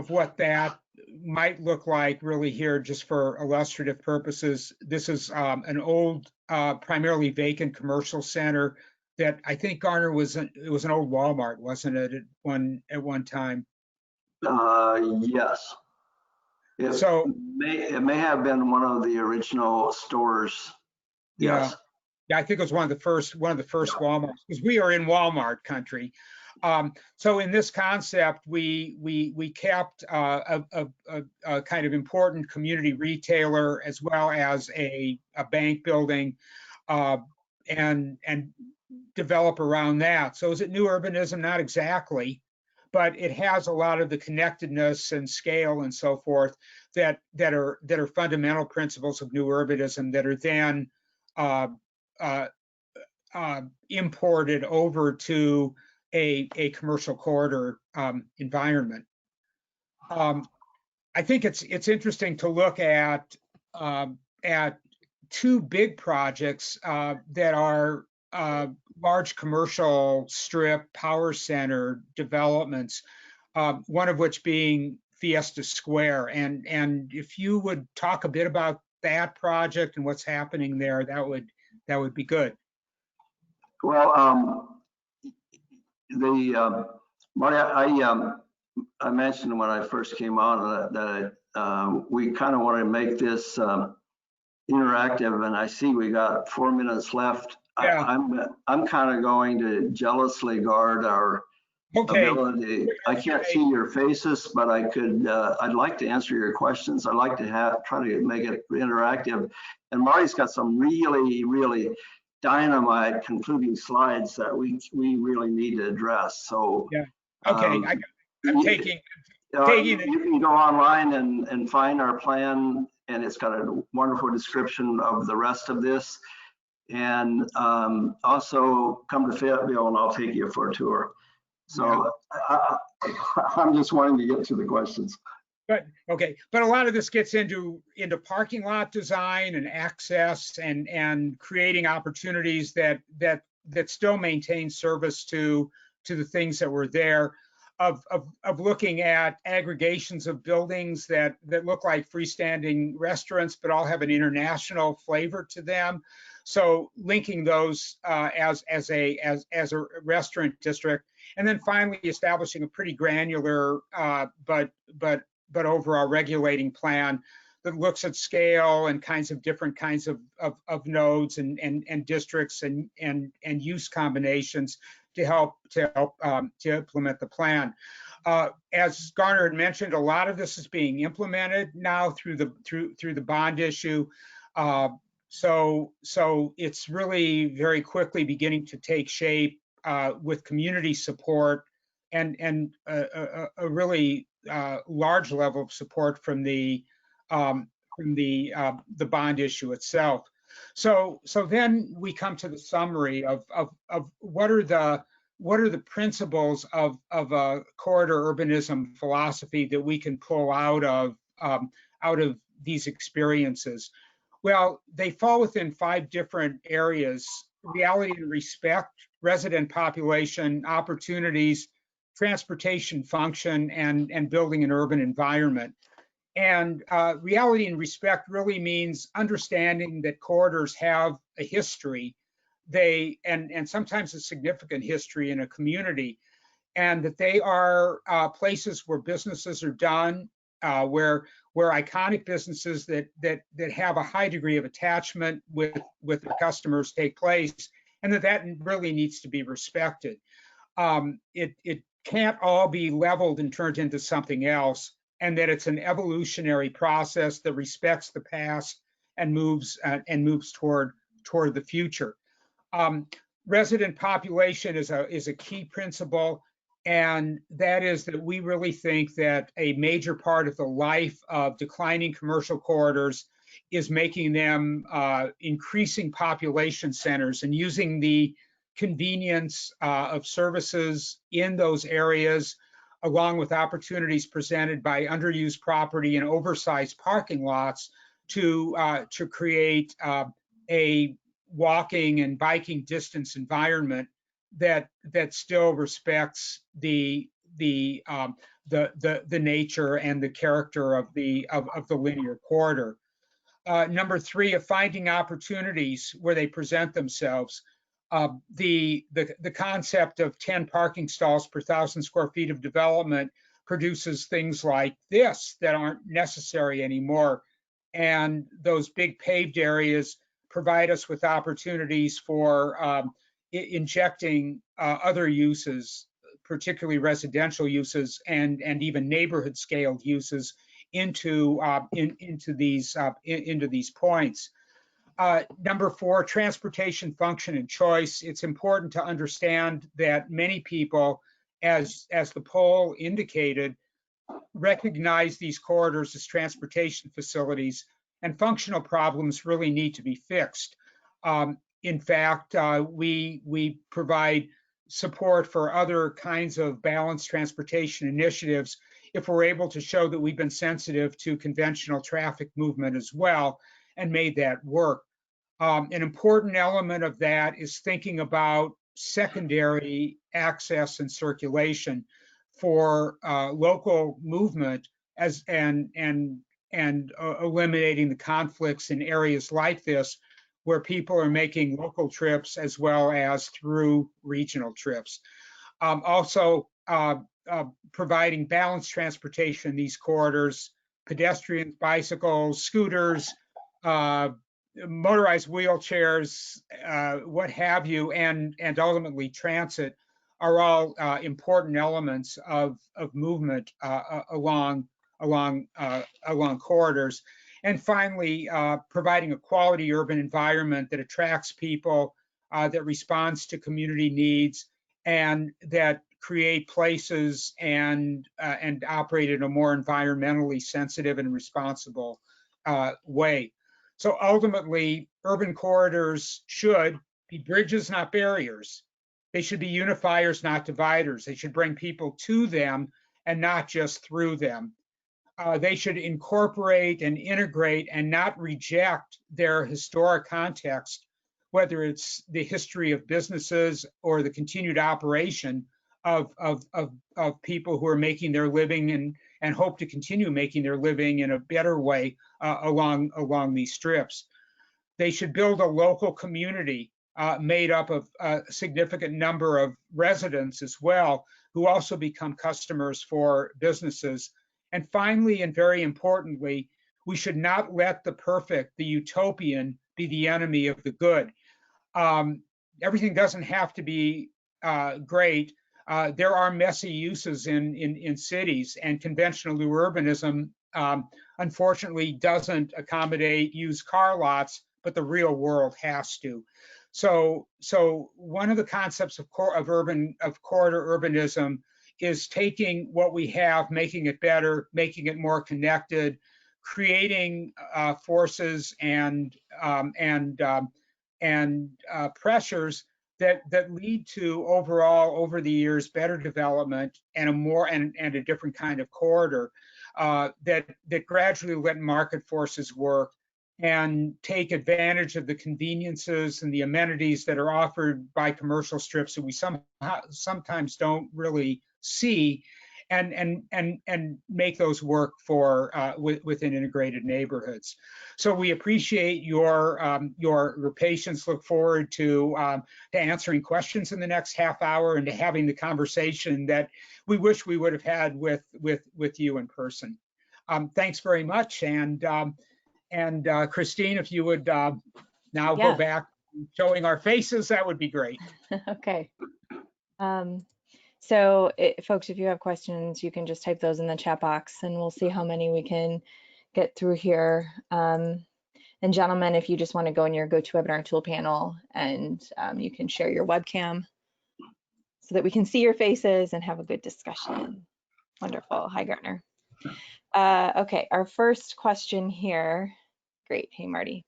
Speaker 3: what that might look like really here, just for illustrative purposes. This is an old, primarily vacant commercial center that I think, Garner, it was an old Walmart, wasn't it, at one time?
Speaker 4: Yes. It may have been one of the original stores. Yes.
Speaker 3: Yeah, I think it was one of the first Walmarts, because we are in Walmart country. So in this concept, we kept a kind of important community retailer, as well as a bank building, and develop around that. So is it new urbanism? Not exactly, but it has a lot of the connectedness and scale and so forth that are fundamental principles of new urbanism that are then imported over to a commercial corridor environment. I think it's interesting to look at two big projects that are large commercial strip power center developments, one of which being Fiesta Square. And if you would talk a bit about that project and what's happening there, that would be good.
Speaker 4: Well, Marty, I mentioned when I first came on that we kind of want to make this interactive, and I see we got 4 minutes left.
Speaker 3: Yeah.
Speaker 4: I'm kind of going to jealously guard our ability. I can't see your faces, but I'd like to answer your questions. I'd like to try to make it interactive. And Marty's got some really, really dynamite concluding slides that we really need to address. So
Speaker 3: yeah, okay, I'm taking
Speaker 4: you can go online and find our plan, and it's got a wonderful description of the rest of this. And also come to Fayetteville and I'll take you for a tour. So yeah. I'm just wanting to get to the questions.
Speaker 3: But okay, but a lot of this gets into parking lot design and access and creating opportunities that still maintain service to the things that were there, of looking at aggregations of buildings that look like freestanding restaurants but all have an international flavor to them. So linking those as a restaurant district, and then finally establishing a pretty granular but overall regulating plan that looks at scale and different kinds of nodes and districts and use combinations to help to implement the plan. As Garner had mentioned, a lot of this is being implemented now through the bond issue. So it's really very quickly beginning to take shape with community support and a really large level of support from the bond issue itself. So then we come to the summary of what are the principles of a corridor urbanism philosophy that we can pull out of these experiences. Well, they fall within 5 different areas: reality and respect, resident population, opportunities, transportation function, and building an urban environment. And reality and respect really means understanding that corridors have a history, and sometimes a significant history in a community, and that they are places where businesses are done, where iconic businesses that have a high degree of attachment with their customers take place, and that really needs to be respected. It can't all be leveled and turned into something else, and that it's an evolutionary process that respects the past and moves toward the future. Resident population is a key principle, and that is that we really think that a major part of the life of declining commercial corridors is making them increasing population centers and using the convenience of services in those areas, along with opportunities presented by underused property and oversized parking lots to create a walking and biking distance environment that still respects the nature and the character of the linear corridor. Number 3, of finding opportunities where they present themselves. The concept of 10 parking stalls per 1,000 square feet of development produces things like this that aren't necessary anymore. And those big paved areas provide us with opportunities for injecting other uses, particularly residential uses and even neighborhood scaled uses into these points. Number 4, transportation function and choice. It's important to understand that many people, as the poll indicated, recognize these corridors as transportation facilities, and functional problems really need to be fixed. In fact, we provide support for other kinds of balanced transportation initiatives if we're able to show that we've been sensitive to conventional traffic movement as well and made that work. An important element of that is thinking about secondary access and circulation for local movement and eliminating the conflicts in areas like this where people are making local trips as well as through regional trips. Also, providing balanced transportation in these corridors, pedestrians, bicycles, scooters, motorized wheelchairs, what have you, and ultimately transit are all important elements of movement along corridors. And finally, providing a quality urban environment that attracts people, that responds to community needs, and that create places and operate in a more environmentally sensitive and responsible way. So ultimately, urban corridors should be bridges, not barriers. They should be unifiers, not dividers. They should bring people to them and not just through them. They should incorporate and integrate and not reject their historic context, whether it's the history of businesses or the continued operation of people who are making their living and hope to continue making their living in a better way along these strips. They should build a local community made up of a significant number of residents as well, who also become customers for businesses. And finally, and very importantly, we should not let the perfect, the utopian, be the enemy of the good. Everything doesn't have to be great. There are messy uses in cities, and conventional new urbanism unfortunately doesn't accommodate used car lots, but the real world has to. So one of the concepts of corridor urbanism is taking what we have, making it better, making it more connected, creating forces and pressures that lead to overall, over the years, better development and a different kind of corridor that gradually let market forces work and take advantage of the conveniences and the amenities that are offered by commercial strips that we sometimes don't really see, and make those work for within integrated neighborhoods. So we appreciate your patience. Look forward to answering questions in the next half hour and to having the conversation that we wish we would have had with you in person. Thanks very much, and Christine, if you would now go back showing our faces, that would be great.
Speaker 1: Okay. So folks, if you have questions, you can just type those in the chat box and we'll see how many we can get through here. And gentlemen, if you just want to go in your GoToWebinar tool panel and you can share your webcam so that we can see your faces and have a good discussion. Wonderful. Hi, Gartner. Okay, our first question here. Great. Hey, Marty.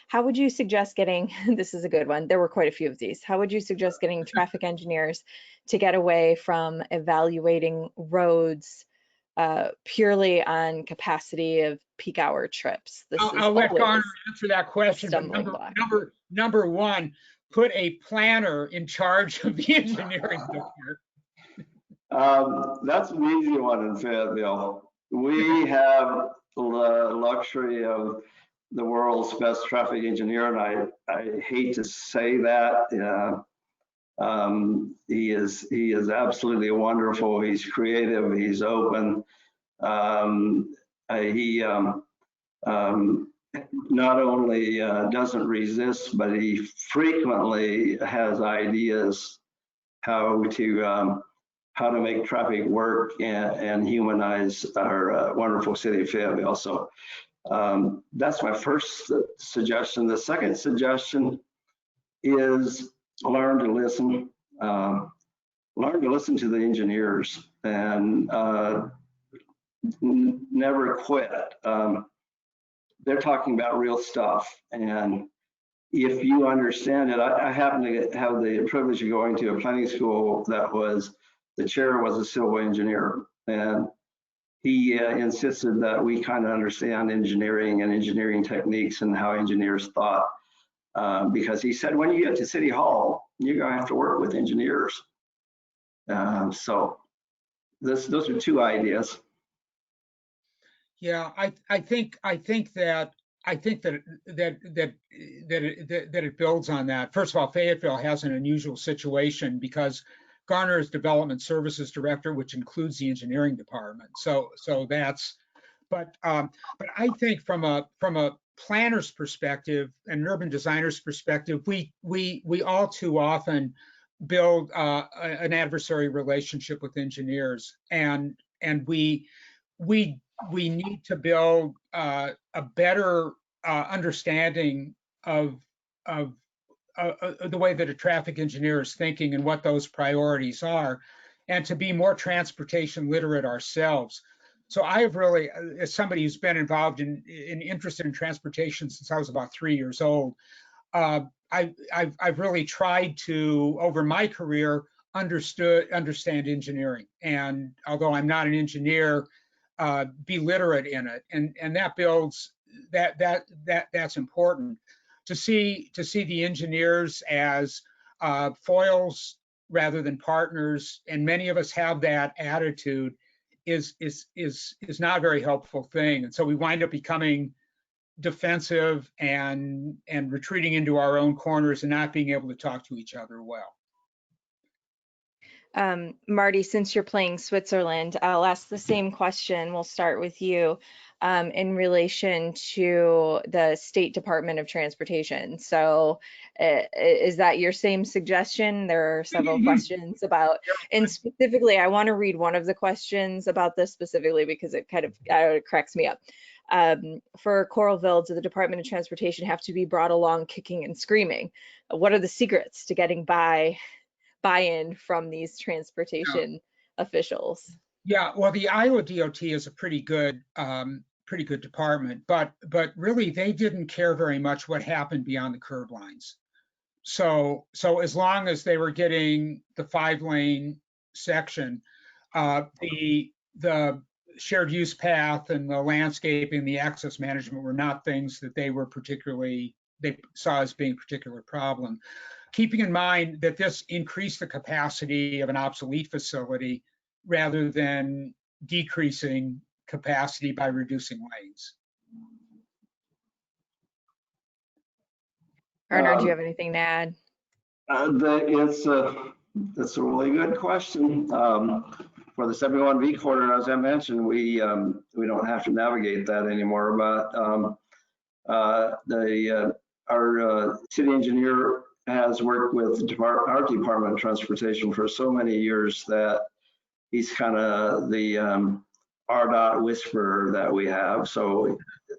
Speaker 1: How would you suggest getting, this is a good one, there were quite a few of these. How would you suggest getting traffic engineers to get away from evaluating roads purely on capacity of peak hour trips?
Speaker 3: I'll let Garner answer that question. But number one, put a planner in charge of the engineering department.
Speaker 4: That's an easy one in Fayetteville. We have the luxury of the world's best traffic engineer, and I hate to say that. He is absolutely wonderful. He's creative. He's open. He not only doesn't resist, but he frequently has ideas how to make traffic work and humanize our wonderful city of Fayetteville. So that's my first suggestion. The second suggestion is learn to listen. Learn to listen to the engineers and never quit. They're talking about real stuff, and if you understand it, I happen to have the privilege of going to a planning school that the chair was a civil engineer, and he insisted that we kind of understand engineering and engineering techniques and how engineers thought, because he said, when you get to City Hall, you're going to have to work with engineers. So those are two ideas.
Speaker 3: Yeah, I think that it builds on that. First of all, Fayetteville has an unusual situation because Garner is Development Services Director, which includes the engineering department. So that's, but I think from a planner's perspective and an urban designer's perspective, we all too often build an adversary relationship with engineers, and we need to build a better understanding of the way that a traffic engineer is thinking and what those priorities are, and to be more transportation literate ourselves. So I have really, as somebody who's been involved in interested in transportation since I was about 3 years old, I've really tried to, over my career, understand engineering. And although I'm not an engineer, be literate in it, and that builds that's important. To see the engineers as foils rather than partners, and many of us have that attitude, is not a very helpful thing. And so we wind up becoming defensive and retreating into our own corners and not being able to talk to each other well.
Speaker 1: Marty, since you're playing Switzerland, I'll ask the same question. We'll start with you in relation to the State Department of Transportation. So is that your same suggestion? There are several questions about, and specifically, I want to read one of the questions about this specifically because it kind of cracks me up. For Coralville, do the Department of Transportation have to be brought along kicking and screaming? What are the secrets to getting buy-in from these transportation officials?
Speaker 3: Yeah, well, the Iowa DOT is a pretty good department, but really they didn't care very much what happened beyond the curb lines. So as long as they were getting the 5-lane section, the shared use path and the landscaping, the access management were not things that they saw as being a particular problem. Keeping in mind that this increased the capacity of an obsolete facility rather than decreasing capacity by reducing lanes.
Speaker 1: Arno, do you have anything to add?
Speaker 4: It's a really good question. For the 71V corridor, as I mentioned, we don't have to navigate that anymore. But our city engineer has worked with our Department of Transportation for so many years that he's kind of the RDOT whisperer that we have. So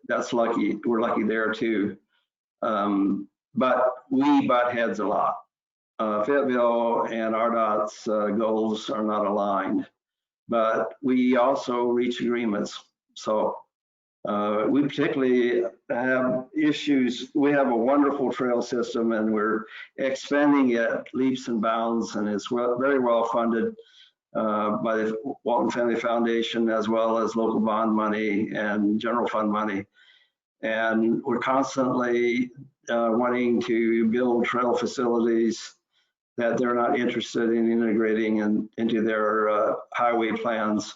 Speaker 4: that's lucky. We're lucky there too. But we butt heads a lot. Fayetteville and RDOT's goals are not aligned, but we also reach agreements. So we particularly have issues. We have a wonderful trail system and we're expanding it leaps and bounds, and it's very well funded by the Walton Family Foundation, as well as local bond money and general fund money. And we're constantly wanting to build trail facilities that they're not interested in integrating into their highway plans.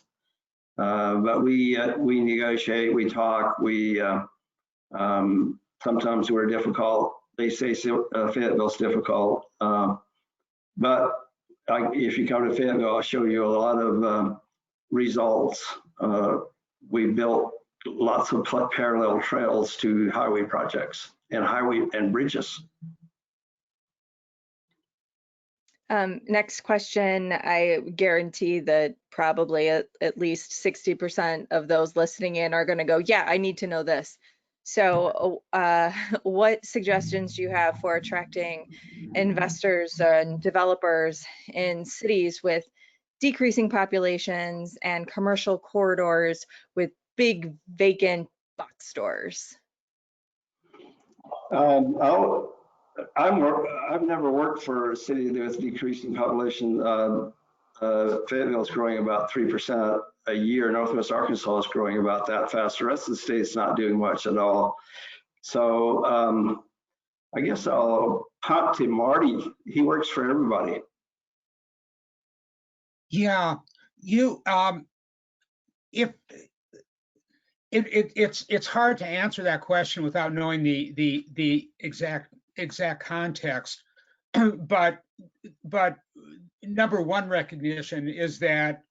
Speaker 4: But we negotiate, we talk, sometimes we're difficult. They say Fayetteville's difficult, but if you come to Fayetteville, I'll show you a lot of results. We built lots of parallel trails to highway projects and bridges.
Speaker 1: Next question. I guarantee that probably at least 60% of those listening in are going to go, yeah, I need to know this. So what suggestions do you have for attracting investors and developers in cities with decreasing populations and commercial corridors with big vacant box stores?
Speaker 4: I've never worked for a city with decreasing population. Fayetteville is growing about 3% a year. Northwest Arkansas is growing about that fast. The rest of the state's not doing much at all. So I guess I'll hop to Marty. He works for everybody.
Speaker 3: Yeah, it's hard to answer that question without knowing the exact context. but number one recognition is that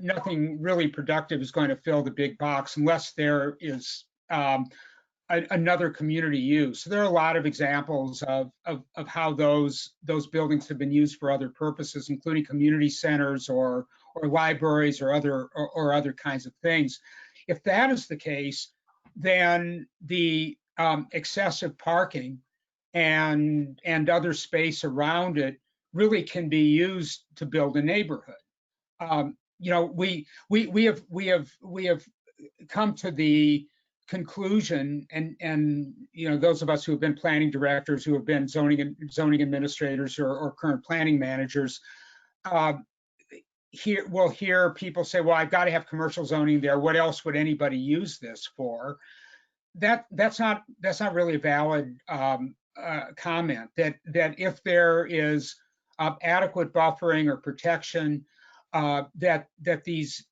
Speaker 3: nothing really productive is going to fill the big box unless there is another community use. So there are a lot of examples of how those buildings have been used for other purposes, including community centers or libraries or other kinds of things. If that is the case, then the excessive parking and other space around it really can be used to build a neighborhood. You know, we have come to the conclusion, and you know, those of us who have been planning directors, who have been zoning administrators or current planning managers, we'll hear people say, well, I've got to have commercial zoning there. What else would anybody use this for? That's not really a valid comment. That if there is adequate buffering or protection, that these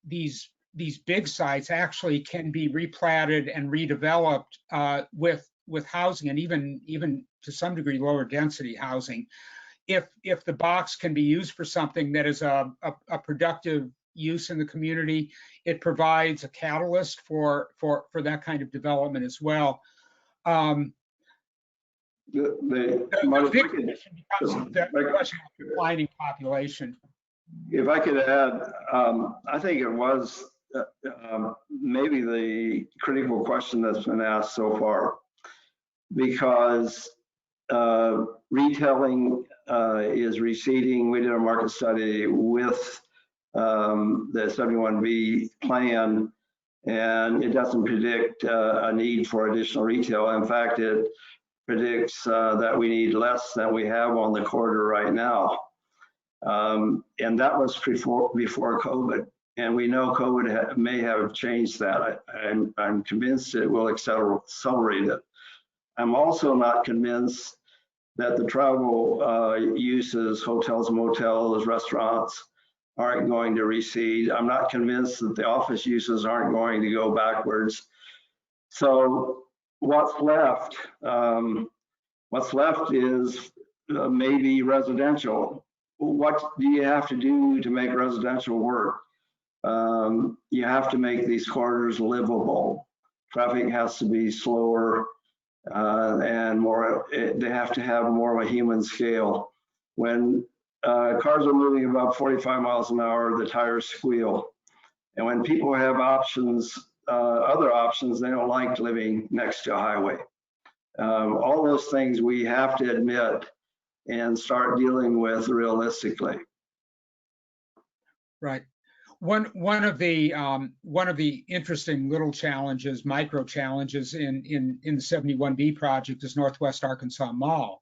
Speaker 3: big sites actually can be replatted and redeveloped with housing, and even to some degree lower density housing. If the box can be used for something that is a productive use in the community, it provides a catalyst for that kind of development as well. The big question becomes the question of declining population.
Speaker 4: If I could add, I think it was maybe the critical question that's been asked so far, because retailing is receding. We did a market study with the 71B plan, and it doesn't predict a need for additional retail. In fact, it predicts that we need less than we have on the corridor right now. And that was before COVID. And we know COVID may have changed that. I'm convinced it will accelerate it. I'm also not convinced that the travel uses, hotels, motels, restaurants, aren't going to recede. I'm not convinced that the office uses aren't going to go backwards. So what's left? What's left is maybe residential. What do you have to do to make residential work? You have to make these corridors livable. Traffic has to be slower and more, they have to have more of a human scale. When cars are moving about 45 miles an hour, the tires squeal. And when people have options, other options, they don't like living next to a highway. All those things we have to admit and start dealing with realistically.
Speaker 3: Right. One of the interesting little challenges, micro challenges in the 71B project is Northwest Arkansas Mall,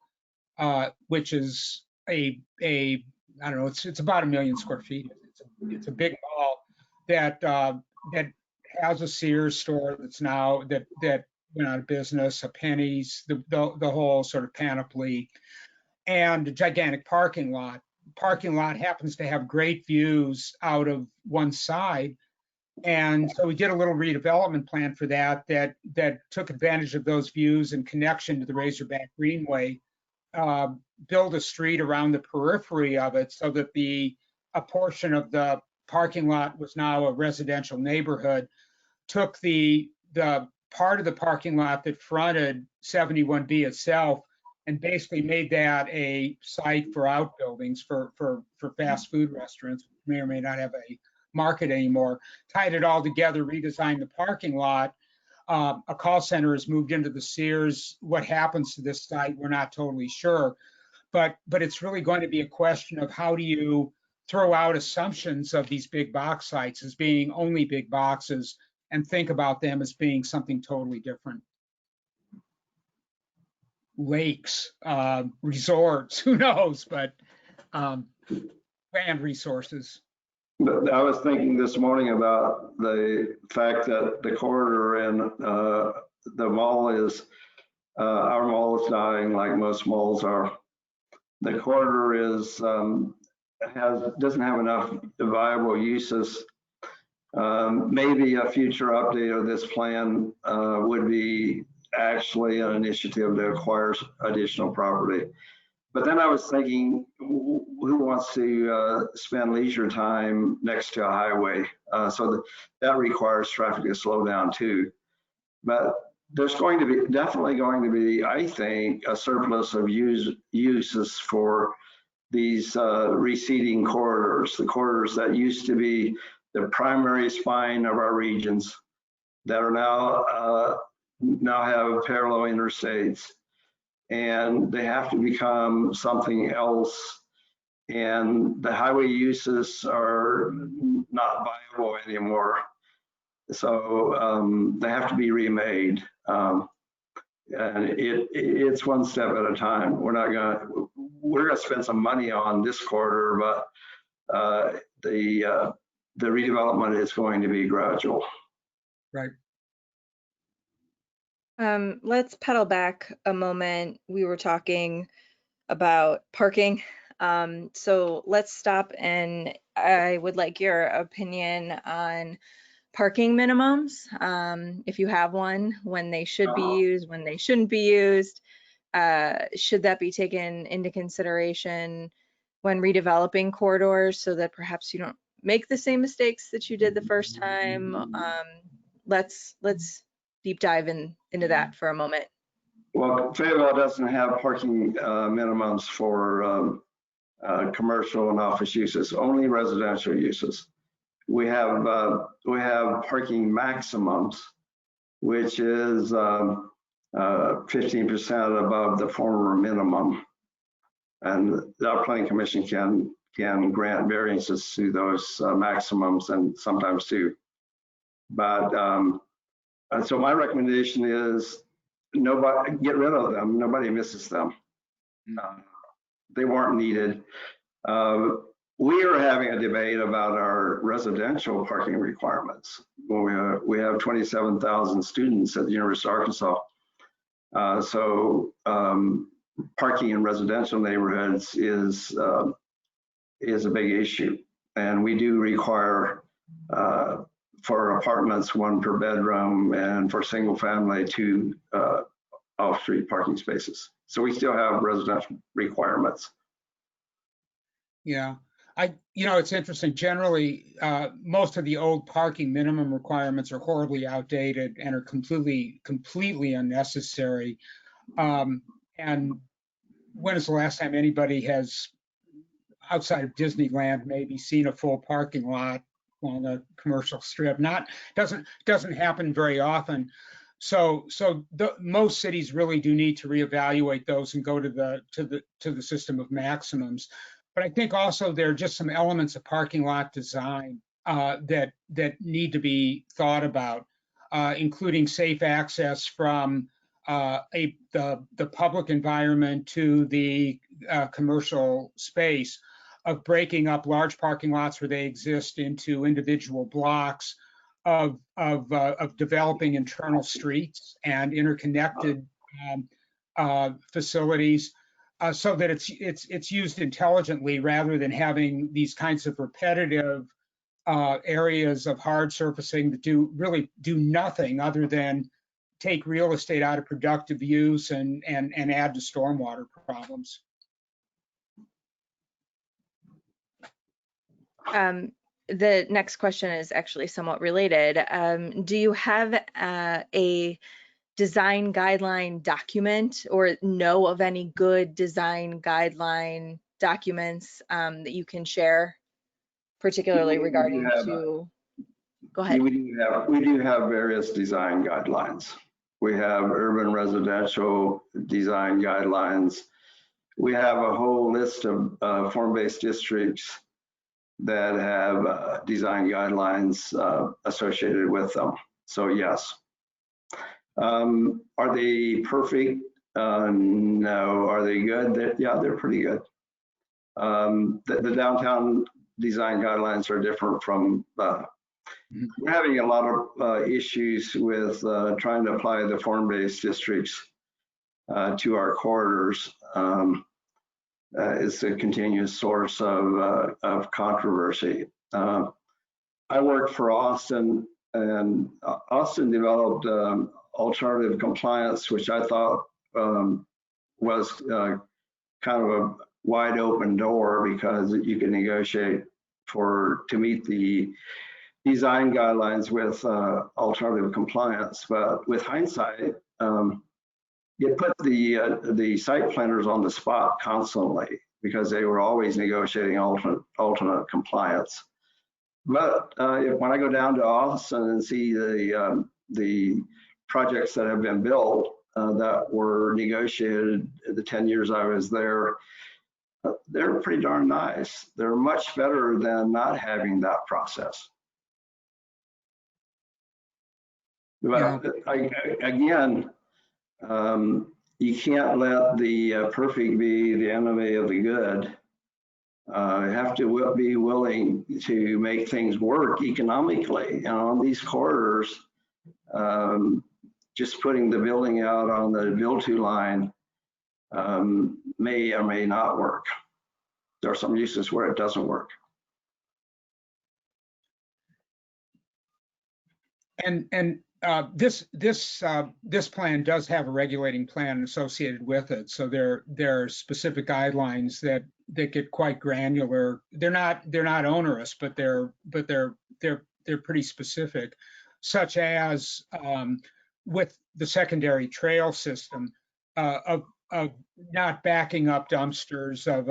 Speaker 3: which is I don't know, it's about 1 million square feet. It's a big mall that has a Sears store that's now that went out of business, a Penny's, the whole sort of panoply, and a gigantic parking lot. Parking lot happens to have great views out of one side. And so we did a little redevelopment plan for that took advantage of those views in connection to the Razorback Greenway, build a street around the periphery of it so that a portion of the parking lot was now a residential neighborhood, took the part of the parking lot that fronted 71B itself and basically made that a site for outbuildings for fast food restaurants, which may or may not have a market anymore, tied it all together, redesigned the parking lot. A call center has moved into the Sears. What happens to this site, we're not totally sure. But it's really going to be a question of how do you throw out assumptions of these big box sites as being only big boxes and think about them as being something totally different. Lakes, resorts, who knows, but land resources.
Speaker 4: But I was thinking this morning about the fact that the corridor and the mall is, our mall is dying like most malls are. The corridor is doesn't have enough viable uses. Maybe a future update of this plan would be actually an initiative to acquire additional property. But then I was thinking, who wants to spend leisure time next to a highway? So that requires traffic to slow down too. But there's definitely going to be, I think, a surplus of uses for these receding corridors, the corridors that used to be the primary spine of our regions that are now have parallel interstates, and they have to become something else. And the highway uses are not viable anymore. So they have to be remade. And it's one step at a time. We're gonna spend some money on this corridor, but the redevelopment is going to be gradual.
Speaker 3: Right.
Speaker 1: Let's pedal back a moment. We were talking about parking. So let's stop, and I would like your opinion on parking minimums, if you have one, when they should be used, when they shouldn't be used. Should that be taken into consideration when redeveloping corridors so that perhaps you don't make the same mistakes that you did the first time? Let's deep dive into that for a moment.
Speaker 4: Well, Fayetteville doesn't have parking minimums for commercial and office uses, only residential uses. We have parking maximums, which is 15% above the former minimum, and our planning commission can grant variances to those maximums and sometimes two. But so my recommendation is nobody, get rid of them. Nobody misses them. They weren't needed. We are having a debate about our residential parking requirements. We have 27,000 students at the University of Arkansas. So parking in residential neighborhoods is a big issue. And we do require for apartments, 1 per bedroom, and for single family, 2 off-street parking spaces. So we still have residential requirements.
Speaker 3: Yeah, it's interesting. Generally, most of the old parking minimum requirements are horribly outdated and are completely unnecessary. And when is the last time anybody has, outside of Disneyland, maybe seen a full parking lot on a commercial strip? Doesn't happen very often. So most cities really do need to reevaluate those and go to the system of maximums. But I think also there are just some elements of parking lot design that need to be thought about, including safe access from the public environment to the commercial space, of breaking up large parking lots where they exist into individual blocks, of developing internal streets and interconnected facilities, so that it's used intelligently rather than having these kinds of repetitive areas of hard surfacing that really do nothing other than take real estate out of productive use and add to stormwater problems.
Speaker 1: The next question is actually somewhat related. Do you have a design guideline document, or know of any good design guideline documents that you can share, particularly regarding to? Go ahead.
Speaker 4: We do have various design guidelines. We have urban residential design guidelines. We have a whole list of form-based districts that have design guidelines associated with them. So yes. Are they perfect? No. Are they good? Yeah, they're pretty good. The downtown design guidelines are different from, we're having a lot of issues with trying to apply the form-based districts to our corridors. It's a continuous source of controversy. I worked for Austin, and Austin developed alternative compliance, which I thought was kind of a wide open door, because you can negotiate to meet the design guidelines with alternative compliance. But with hindsight, it put the site planners on the spot constantly, because they were always negotiating alternate compliance. But when I go down to Austin and see the projects that have been built that were negotiated the 10 years I was there, they're pretty darn nice. They're much better than not having that process. But again, you can't let the perfect be the enemy of the good. You have to be willing to make things work economically. And on these corridors, just putting the building out on the build-to line may or may not work. There are some uses where it doesn't work.
Speaker 3: And this plan does have a regulating plan associated with it. So there are specific guidelines that get quite granular. They're not onerous, but they're pretty specific, such as with the secondary trail system of not backing up dumpsters of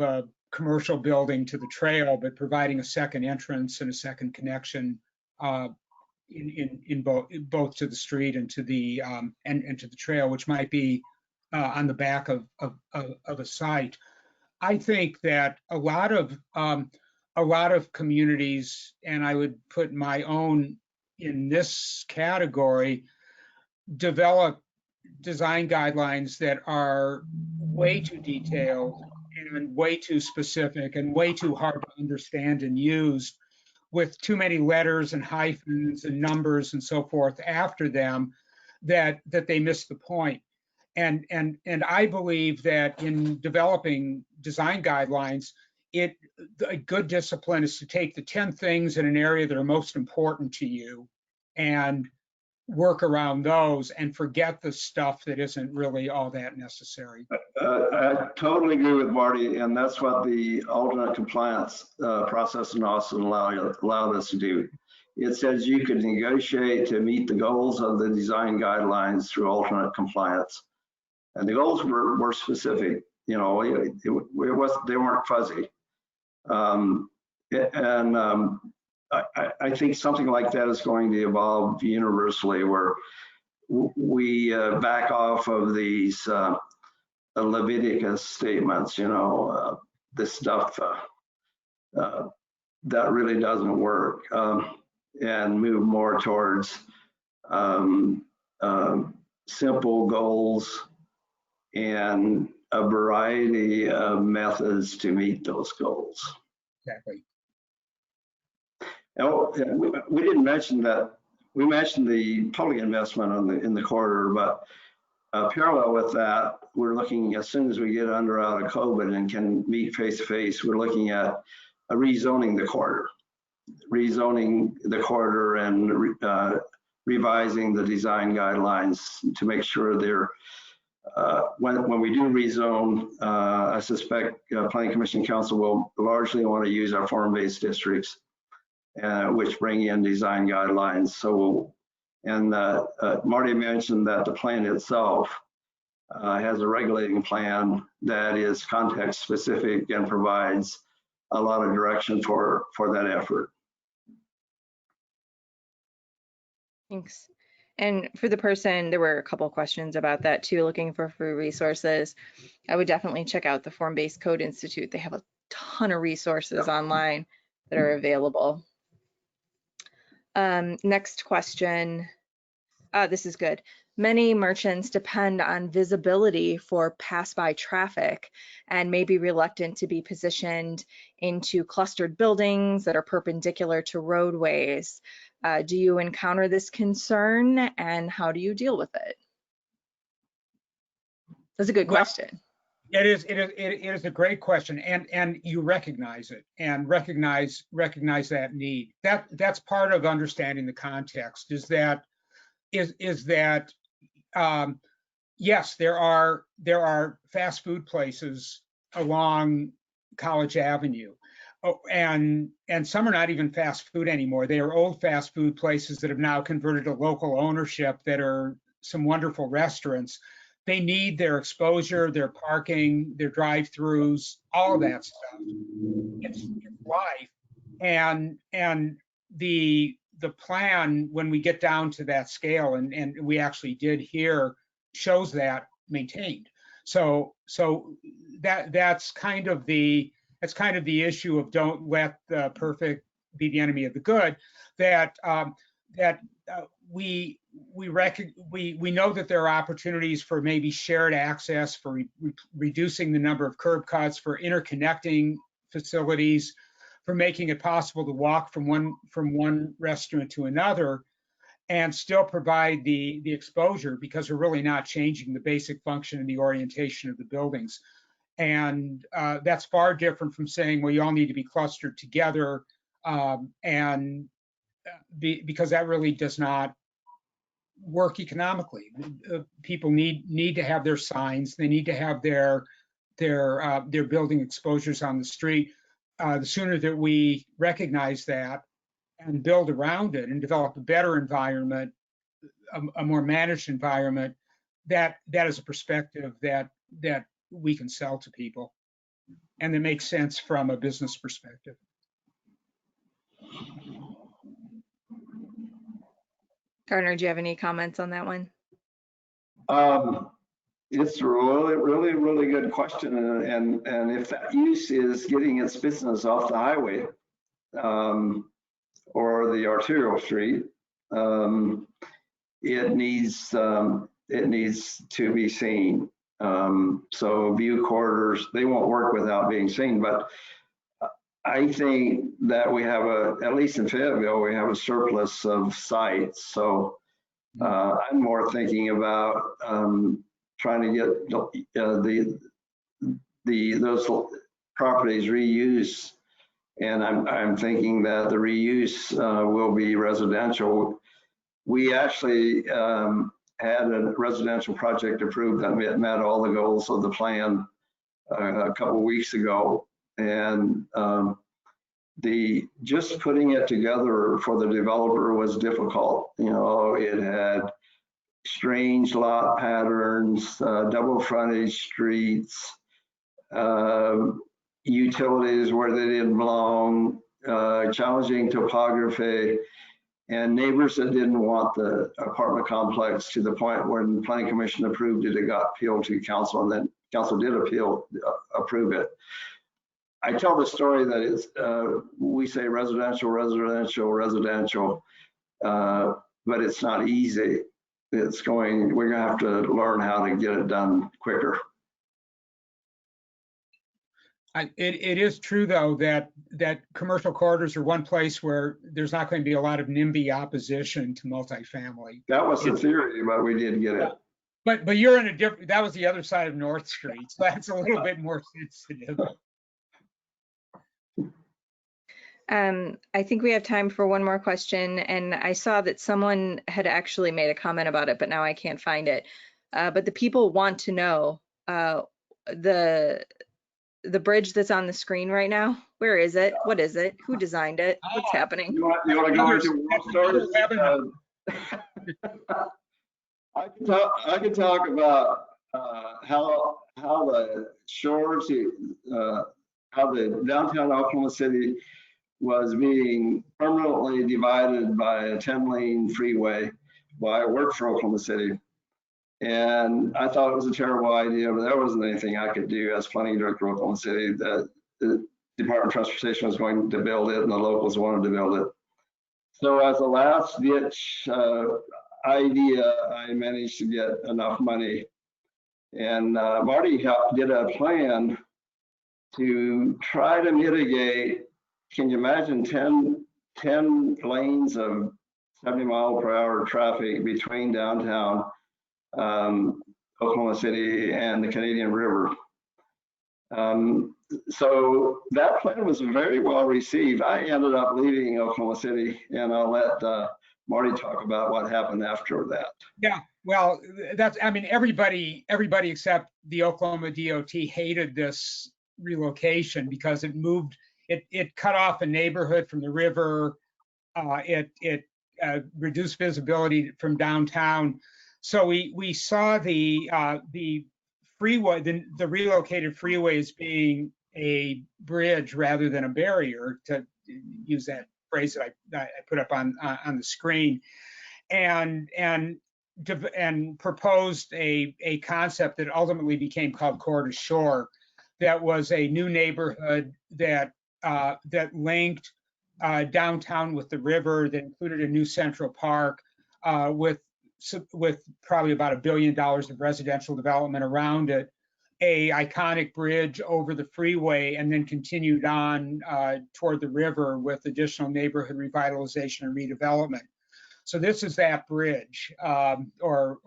Speaker 3: a commercial building to the trail, but providing a second entrance and a second connection in both to the street and to the and to the trail, which might be on the back of a site. I think that a lot of communities, and I would put my own in this category, develop design guidelines that are way too detailed and way too specific and way too hard to understand and use, with too many letters and hyphens and numbers and so forth after them, that they miss the point. And I believe that in developing design guidelines, a good discipline is to take the 10 things in an area that are most important to you and work around those and forget the stuff that isn't really all that necessary.
Speaker 4: I totally agree with Marty, and that's what the alternate compliance process in Austin allowed us to do. It says you could negotiate to meet the goals of the design guidelines through alternate compliance. And the goals were specific, you know, they weren't fuzzy. I think something like that is going to evolve universally, where we back off of these Leviticus statements, you know, this stuff that really doesn't work, and move more towards simple goals and a variety of methods to meet those goals.
Speaker 3: Exactly.
Speaker 4: Now, we didn't mention that. We mentioned the public investment in the corridor, but parallel with that, we're looking, as soon as we get out of COVID and can meet face to face, we're looking at rezoning the corridor, and revising the design guidelines to make sure they're when we do rezone, I suspect Planning Commission Council will largely want to use our form-based districts, which bring in design guidelines. So, and Marty mentioned that the plan itself has a regulating plan that is context specific and provides a lot of direction for that effort.
Speaker 1: Thanks. And for the person, there were a couple questions about that too, looking for free resources. I would definitely check out the Form-Based Code Institute. They have a ton of resources online that are available. Next question. This is good. Many merchants depend on visibility for pass-by traffic and may be reluctant to be positioned into clustered buildings that are perpendicular to roadways. Do you encounter this concern, and how do you deal with it? That's a good question.
Speaker 3: It is a great question, and you recognize it and recognize that need. That's part of understanding the context. Is that yes, there are fast food places along College Avenue. Oh, and some are not even fast food anymore. They are old fast food places that have now converted to local ownership that are some wonderful restaurants. They need their exposure, their parking, their drive-throughs, all of that stuff. It's life. And the plan, when we get down to that scale, and we actually did here, shows that maintained. So that's kind of the issue of don't let the perfect be the enemy of the good. We know that there are opportunities for maybe shared access, for reducing the number of curb cuts, for interconnecting facilities, for making it possible to walk from one restaurant to another and still provide the exposure, because we're really not changing the basic function and the orientation of the buildings. And that's far different from saying, well, you all need to be clustered together, because that really does not work economically. People need to have their signs. They need to have their building exposures on the street. The sooner that we recognize that and build around it and develop a better environment, a more managed environment, that is a perspective that we can sell to people, and that makes sense from a business perspective.
Speaker 1: Gardner, do you have any comments on that one?
Speaker 4: It's a really good question, and if that use is getting its business off the highway or the arterial street, it needs to be seen. So view corridors, they won't work without being seen, but I think that we have at least in Fayetteville, we have a surplus of sites. So I'm more thinking about trying to get those properties reused, and I'm thinking that the reuse will be residential. We actually had a residential project approved that met all the goals of the plan a couple of weeks ago, and just putting it together for the developer was difficult. You know, it had strange lot patterns, double frontage streets, utilities where they didn't belong, challenging topography, and neighbors that didn't want the apartment complex, to the point when the planning commission approved it, it got appealed to council, and then council did approve it. I tell the story that it's, we say residential, but it's not easy. We're gonna have to learn how to get it done quicker.
Speaker 3: It is true, though, that commercial corridors are one place where there's not going to be a lot of NIMBY opposition to multifamily.
Speaker 4: That was the theory, but we did get it.
Speaker 3: But you're in a different, that was the other side of North Street, so that's a little bit more sensitive.
Speaker 1: I think we have time for one more question, and I saw that someone had actually made a comment about it, but now I can't find it. But the people want to know the bridge that's on the screen right now. Where is it? What is it? Who designed it? What's happening?
Speaker 4: You want to go into stories? I can talk about how the shores, how the downtown Oklahoma City was being permanently divided by a 10-lane freeway while I worked for Oklahoma City. And I thought it was a terrible idea, but there wasn't anything I could do as planning director of Oklahoma City. The Department of Transportation was going to build it, and the locals wanted to build it. So as a last ditch idea, I managed to get enough money. And Marty did a plan to try to mitigate. Can you imagine 10 lanes of 70-mile-per-hour traffic between downtown Oklahoma City and the Canadian River? So that plan was very well received. I ended up leaving Oklahoma City, and I'll let Marty talk about what happened after that.
Speaker 3: Yeah, well, I mean, everybody except the Oklahoma DOT hated this relocation because it cut off a neighborhood from the river. It reduced visibility from downtown. So we saw the freeway, the relocated freeway, as being a bridge rather than a barrier, to use that phrase that I put up on the screen, and proposed a concept that ultimately became called Corridor Shore, that was a new neighborhood that linked downtown with the river, that included a new Central Park with probably about $1 billion of residential development around it, a iconic bridge over the freeway, and then continued on toward the river with additional neighborhood revitalization and redevelopment. So this is that bridge, or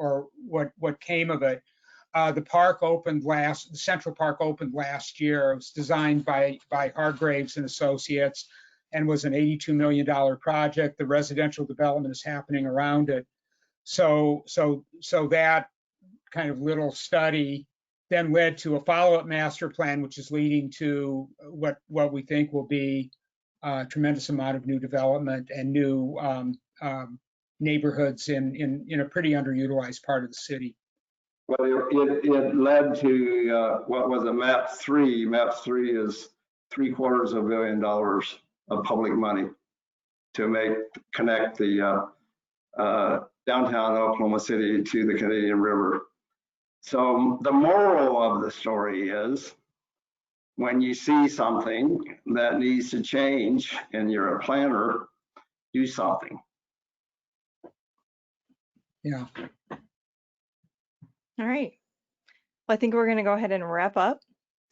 Speaker 3: what came of it. The park opened the Central Park opened last year. It was designed by Hargraves and Associates and was an $82 million project. The residential development is happening around it. So that kind of little study then led to a follow-up master plan, which is leading to what we think will be a tremendous amount of new development and new neighborhoods in a pretty underutilized part of the city.
Speaker 4: Well, it led to what was a MAP 3. MAP 3 is $750 million of public money to connect the downtown Oklahoma City to the Canadian River. So the moral of the story is, when you see something that needs to change and you're a planner, do something.
Speaker 3: Yeah.
Speaker 1: All right. Well, I think we're going to go ahead and wrap up.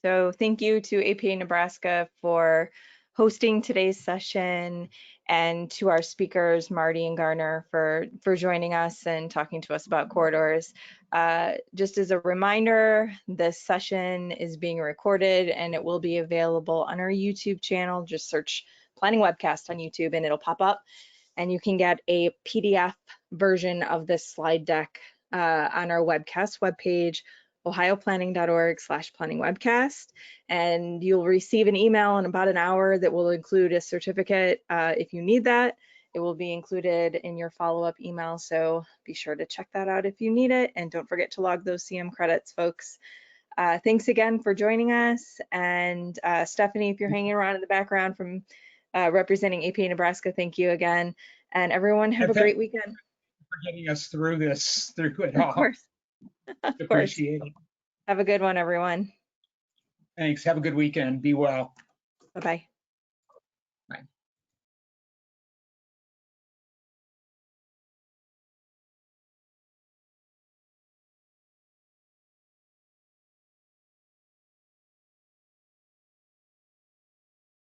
Speaker 1: So thank you to APA Nebraska for hosting today's session, and to our speakers, Marty and Garner, for joining us and talking to us about corridors. Just as a reminder, this session is being recorded and it will be available on our YouTube channel. Just search Planning Webcast on YouTube and it'll pop up, and you can get a PDF version of this slide deck on our webcast webpage, ohioplanning.org/planningwebcast, and you'll receive an email in about an hour that will include a certificate if you need that. It will be included in your follow-up email, so be sure to check that out if you need it, and don't forget to log those CM credits, folks. Thanks again for joining us, and Stephanie, if you're hanging around in the background from representing APA Nebraska, thank you again, and everyone have a great weekend.
Speaker 3: For getting us through it all.
Speaker 1: Of course.
Speaker 3: Appreciate it.
Speaker 1: Have a good one, everyone.
Speaker 3: Thanks. Have a good weekend. Be well.
Speaker 1: Bye-bye.
Speaker 3: Bye.